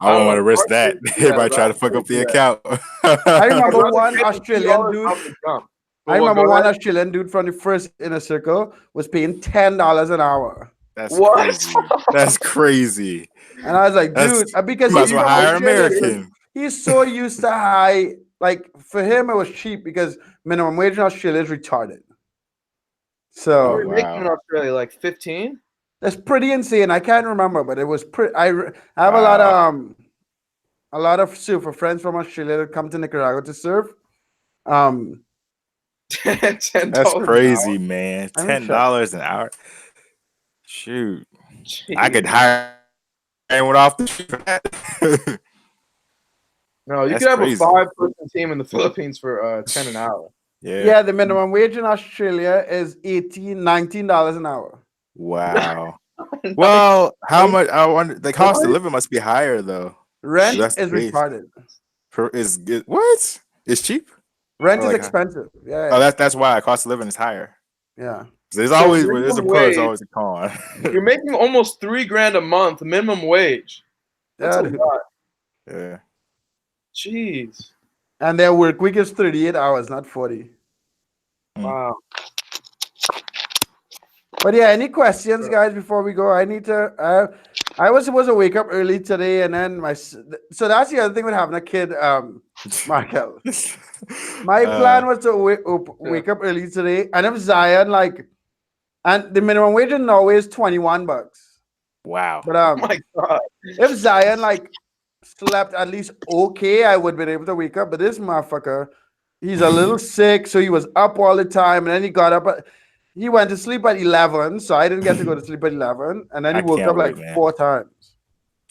Speaker 3: I don't
Speaker 2: won't want
Speaker 3: know.
Speaker 2: to risk that.
Speaker 3: Yeah,
Speaker 2: Everybody try to fuck up the account.
Speaker 1: I
Speaker 3: I'd
Speaker 1: remember
Speaker 3: rather
Speaker 1: one
Speaker 3: pay them
Speaker 1: Australian
Speaker 3: $2
Speaker 1: dude.
Speaker 3: off the jump.
Speaker 1: I
Speaker 3: But what?
Speaker 1: remember
Speaker 3: Go
Speaker 1: one
Speaker 3: ahead.
Speaker 1: Australian dude from the first inner circle was paying $10 an hour,
Speaker 2: That's
Speaker 3: What?
Speaker 2: crazy. That's crazy.
Speaker 1: and I was like,
Speaker 2: That's
Speaker 1: dude, because
Speaker 2: you might
Speaker 3: But
Speaker 2: as
Speaker 1: he's
Speaker 2: well
Speaker 1: from
Speaker 2: hire
Speaker 1: Australia,
Speaker 2: American.
Speaker 1: he's so used to high. Like for him, it was cheap because minimum wage in Australia is retarded.
Speaker 3: What
Speaker 2: Oh
Speaker 3: were
Speaker 1: So
Speaker 3: you making in
Speaker 2: wow.
Speaker 3: Australia? Like 15?
Speaker 1: that's pretty insane. I can't remember, but it was pretty. I have
Speaker 2: Wow.
Speaker 1: a lot of surfer friends from Australia that come to Nicaragua to surf. Um,
Speaker 3: $10
Speaker 2: That's
Speaker 3: an hour.
Speaker 2: crazy, man.
Speaker 1: I mean, shut.
Speaker 2: $10 an hour. Shoot. I could
Speaker 3: Jeez.
Speaker 2: hire anyone off the street for that.
Speaker 3: No, you
Speaker 2: That's
Speaker 3: could have a
Speaker 2: crazy.
Speaker 3: 5-person team in the Philippines for 10 an hour.
Speaker 2: Yeah.
Speaker 1: Yeah, the minimum wage in Australia is $19 an hour.
Speaker 2: Wow.
Speaker 3: Nice.
Speaker 2: Well, how much? I wonder. The cost of
Speaker 3: What?
Speaker 2: living must be higher though. If
Speaker 1: Rent
Speaker 2: that's the
Speaker 1: is
Speaker 2: case.
Speaker 1: retarded.
Speaker 2: Is good. What? It's cheap.
Speaker 1: Rent
Speaker 2: Or
Speaker 1: is
Speaker 2: like,
Speaker 1: expensive. Yeah,
Speaker 2: oh,
Speaker 1: yeah,
Speaker 2: that's why cost of living is higher.
Speaker 1: yeah.
Speaker 2: There's
Speaker 3: So
Speaker 2: always where there's a
Speaker 3: minimum
Speaker 2: pro, there's
Speaker 3: wage,
Speaker 2: always a con.
Speaker 3: you're making almost $3,000 a month minimum wage. That's
Speaker 1: Yeah,
Speaker 3: a
Speaker 1: dude.
Speaker 3: lot.
Speaker 2: Yeah.
Speaker 3: Jeez.
Speaker 1: And their work week is 38 hours, not 40.
Speaker 3: Wow.
Speaker 1: But yeah, any questions, guys, before we go? I need to. I was supposed to wake up early today, and then so that's the other thing with having a kid, Markel. My plan was to wake up early today, and if Zion and the minimum wage in Norway is $21.
Speaker 2: Wow.
Speaker 1: But
Speaker 3: Oh my God.
Speaker 1: if Zion slept at least okay, I would have been able to wake up. But this motherfucker, he's a little sick, so he was up all the time, and then he got up. He went to sleep at 11, so I didn't get to go to sleep at 11, and then he
Speaker 2: I
Speaker 1: woke
Speaker 2: can't
Speaker 1: up like
Speaker 2: wait, man.
Speaker 1: 4 times.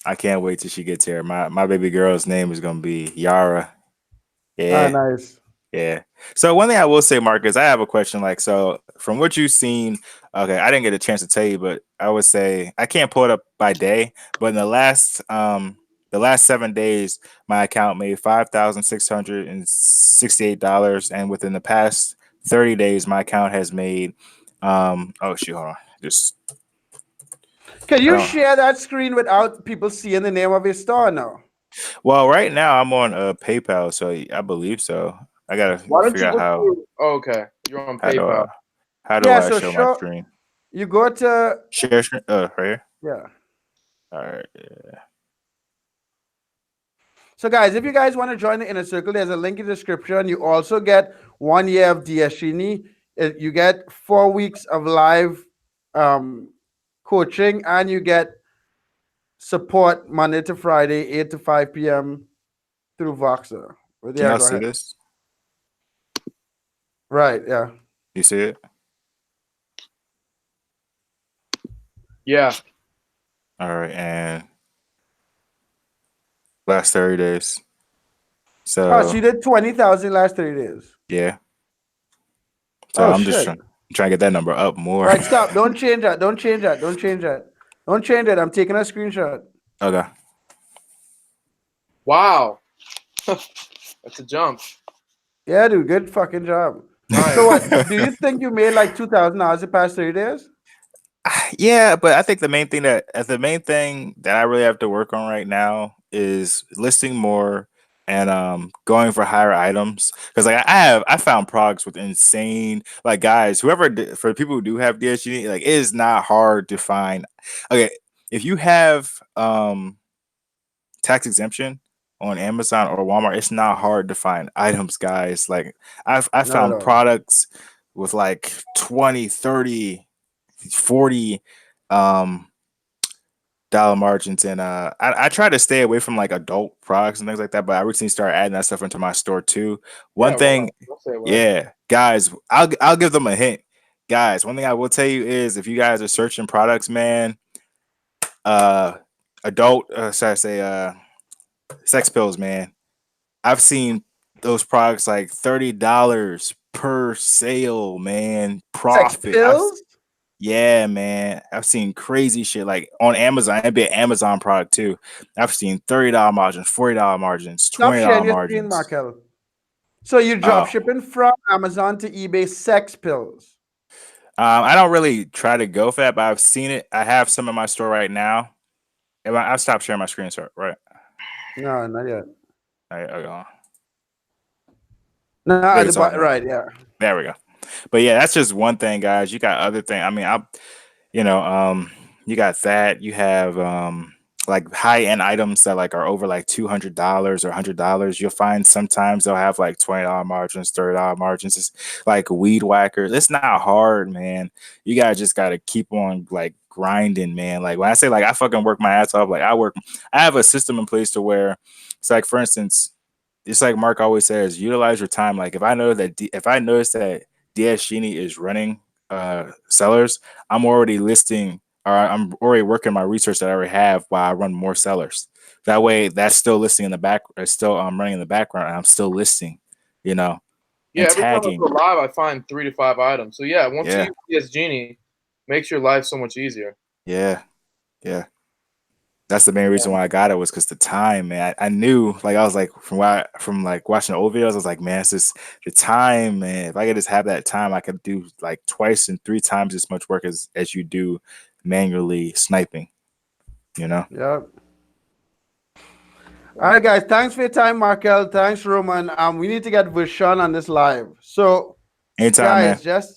Speaker 2: I can't wait till she gets here. My baby girl's name is gonna be Yara.
Speaker 1: Ah,
Speaker 2: Yeah.
Speaker 1: nice.
Speaker 2: Yeah. So one thing I will say, Marcus, I have a question. Like, so from what you've seen, okay, I didn't get a chance to tell you, but I would say I can't pull it up by day, but in the last 7 days, my account made $5,668, and within the past 30 days, my account has made oh shoot, hold on. Just
Speaker 1: Can
Speaker 2: I
Speaker 1: you
Speaker 2: don't
Speaker 1: share that screen without people seeing the name of your store now?
Speaker 2: well, right now I'm on PayPal, so I believe so. I gotta
Speaker 3: Why don't
Speaker 2: figure
Speaker 3: you
Speaker 2: out
Speaker 3: look through? Oh, okay. You're on
Speaker 2: how do I
Speaker 3: PayPal.
Speaker 2: how do
Speaker 1: Yeah,
Speaker 2: I
Speaker 1: so
Speaker 2: show my
Speaker 1: show
Speaker 2: screen?
Speaker 1: you go to
Speaker 2: Share screen. Right here.
Speaker 1: yeah.
Speaker 2: All right.
Speaker 1: So guys, if you guys want to join the inner circle, there's a link in the description. You also get 1 year of DSGNI. You get 4 weeks of live coaching, and you get support Monday to Friday, 8 to 5 p.m. through Voxer. But
Speaker 2: Can
Speaker 1: yeah,
Speaker 2: y'all
Speaker 1: go
Speaker 2: see
Speaker 1: ahead.
Speaker 2: this?
Speaker 1: Right, yeah.
Speaker 2: You see it?
Speaker 3: Yeah.
Speaker 2: All right, and last 30 days.
Speaker 1: Oh, so
Speaker 2: So
Speaker 1: you did 20,000 last 30 days.
Speaker 2: yeah. So
Speaker 1: Oh
Speaker 2: I'm just
Speaker 1: shit.
Speaker 2: trying to get that number up more.
Speaker 1: Right, stop. Don't change that. Don't change that. Don't change that. Don't change it. I'm taking a screenshot.
Speaker 2: Okay.
Speaker 3: Wow. That's a jump.
Speaker 1: Yeah, dude. Good fucking job.
Speaker 3: Nice.
Speaker 1: So what? Do you think you made like 2,000 hours the past 30 days?
Speaker 2: Yeah, but I think the main thing that I really have to work on right now is listing more and going for higher items, because like I found products with insane, like, guys, for people who do have DSG, like, it is not hard to find. Okay, if you have tax exemption on Amazon or Walmart, it's not hard to find items, guys. Like, I
Speaker 1: Not at
Speaker 2: found
Speaker 1: all.
Speaker 2: products with like 20, 30, 40 dollar margins, and I try to stay away from like adult products and things like that, but I recently started adding that stuff into my store too. One
Speaker 3: Yeah,
Speaker 2: thing,
Speaker 3: wow. Don't say wow.
Speaker 2: yeah, guys, I'll give them a hint. Guys, one thing I will tell you is, if you guys are searching products, man, adult sorry, say Sex pills, man. I've seen those products like $30 per sale, man.
Speaker 1: Sex
Speaker 2: Profit.
Speaker 1: pills?
Speaker 2: Yeah, man. I've seen crazy shit like on Amazon. It'd be an Amazon product too. I've seen $30 margins, $40 margins,
Speaker 1: Stop sharing
Speaker 2: $20
Speaker 1: your screen,
Speaker 2: margins.
Speaker 1: Markel. So you drop
Speaker 2: Oh,
Speaker 1: shipping from Amazon to eBay sex pills.
Speaker 2: I don't really try to go for that, but I've seen it. I have some in my store right now. I've stopped sharing my screen, sir. Right.
Speaker 1: No, not yet.
Speaker 2: All right, okay.
Speaker 1: No,
Speaker 2: There
Speaker 1: at
Speaker 2: you're
Speaker 1: the
Speaker 2: talking.
Speaker 1: right, yeah.
Speaker 2: There we go. But yeah, that's just one thing, guys. You got other things. I mean, you know, you got that. You have like high end items that like are over like $200 or $100. You'll find sometimes they'll have like $20 margins, $30 margins. It's like weed whackers. It's not hard, man. You guys just gotta keep on like grinding, man. Like when I say like I fucking work my ass off, like I have a system in place to where it's like, for instance, it's like Mark always says, utilize your time. Like if I notice that DS Genie is running sellers, I'm already listing or I'm already working my research that I already have while I run more sellers. That way that's still listing in the back, it's still running in the background and I'm still listing, you know,
Speaker 3: Yeah,
Speaker 2: and
Speaker 3: every time I
Speaker 2: tagging.
Speaker 3: go live, I find 3 to 5 items. So yeah, once
Speaker 2: Yeah.
Speaker 3: you use DS Genie, makes your life so much easier.
Speaker 2: Yeah. Yeah. That's the main reason why I got it was because the time, man. I knew, like, I was like, from like watching old videos, I was like, man, it's just the time, man. If I could just have that time, I could do like twice and three times as much work as you do manually sniping. You know?
Speaker 1: Yep. All right, guys. Thanks for your time, Markel. Thanks, Roman. We need to get Vishon on this live. So,
Speaker 2: Anytime, man.
Speaker 1: guys,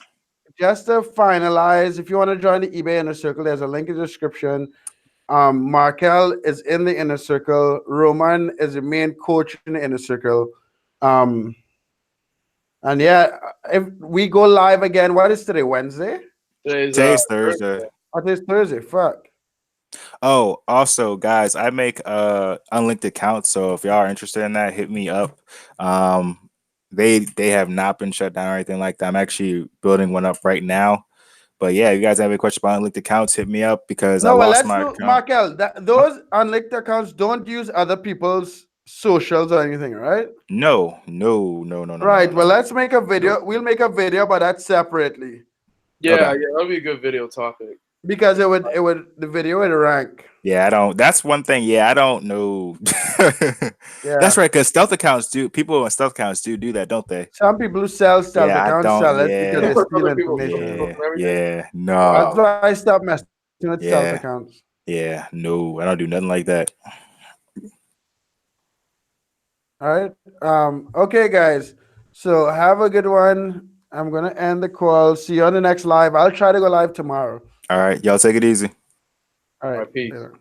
Speaker 1: just to finalize, if you want to join the eBay Inner Circle, there's a link in the description. Markel is in the Inner Circle. Roman is the main coach in the Inner Circle. And yeah, if we go live again, what is today? Wednesday?
Speaker 2: Today's Thursday.
Speaker 1: Oh, today's Thursday. Fuck.
Speaker 2: Oh, also, guys, I make unlinked accounts, so if y'all are interested in that, hit me up. They have not been shut down or anything like that. I'm actually building one up right now. But yeah, if you guys have any questions about unlinked accounts, hit me up because I
Speaker 1: No, well,
Speaker 2: lost
Speaker 1: let's
Speaker 2: my
Speaker 1: do
Speaker 2: account.
Speaker 1: Markel. Those unlinked accounts don't use other people's socials or anything, right?
Speaker 2: No.
Speaker 1: Right. Well, let's make a video. We'll make a video about that separately
Speaker 3: Yeah,
Speaker 2: Okay.
Speaker 3: that'll be a good video topic.
Speaker 1: because the video would rank.
Speaker 2: Yeah, I don't. That's one thing. Yeah, I don't know.
Speaker 1: Yeah.
Speaker 2: That's right. Because stealth accounts people in stealth accounts do that, don't they?
Speaker 1: Some people who sell stealth
Speaker 2: Yeah, I
Speaker 1: accounts
Speaker 2: don't.
Speaker 1: sell it because they
Speaker 2: Yeah,
Speaker 1: steal
Speaker 3: Other people's
Speaker 1: information.
Speaker 3: socials and everything.
Speaker 2: yeah.
Speaker 1: That's
Speaker 2: No.
Speaker 1: why I stopped messing with stealth
Speaker 2: Yeah,
Speaker 1: accounts.
Speaker 2: yeah. No, I don't do nothing like that.
Speaker 1: All right. Okay, guys. So have a good one. I'm gonna end the call. See you on the next live. I'll try to go live tomorrow.
Speaker 2: All right, y'all take it easy.
Speaker 1: All right.
Speaker 3: All right, peace.
Speaker 1: Later.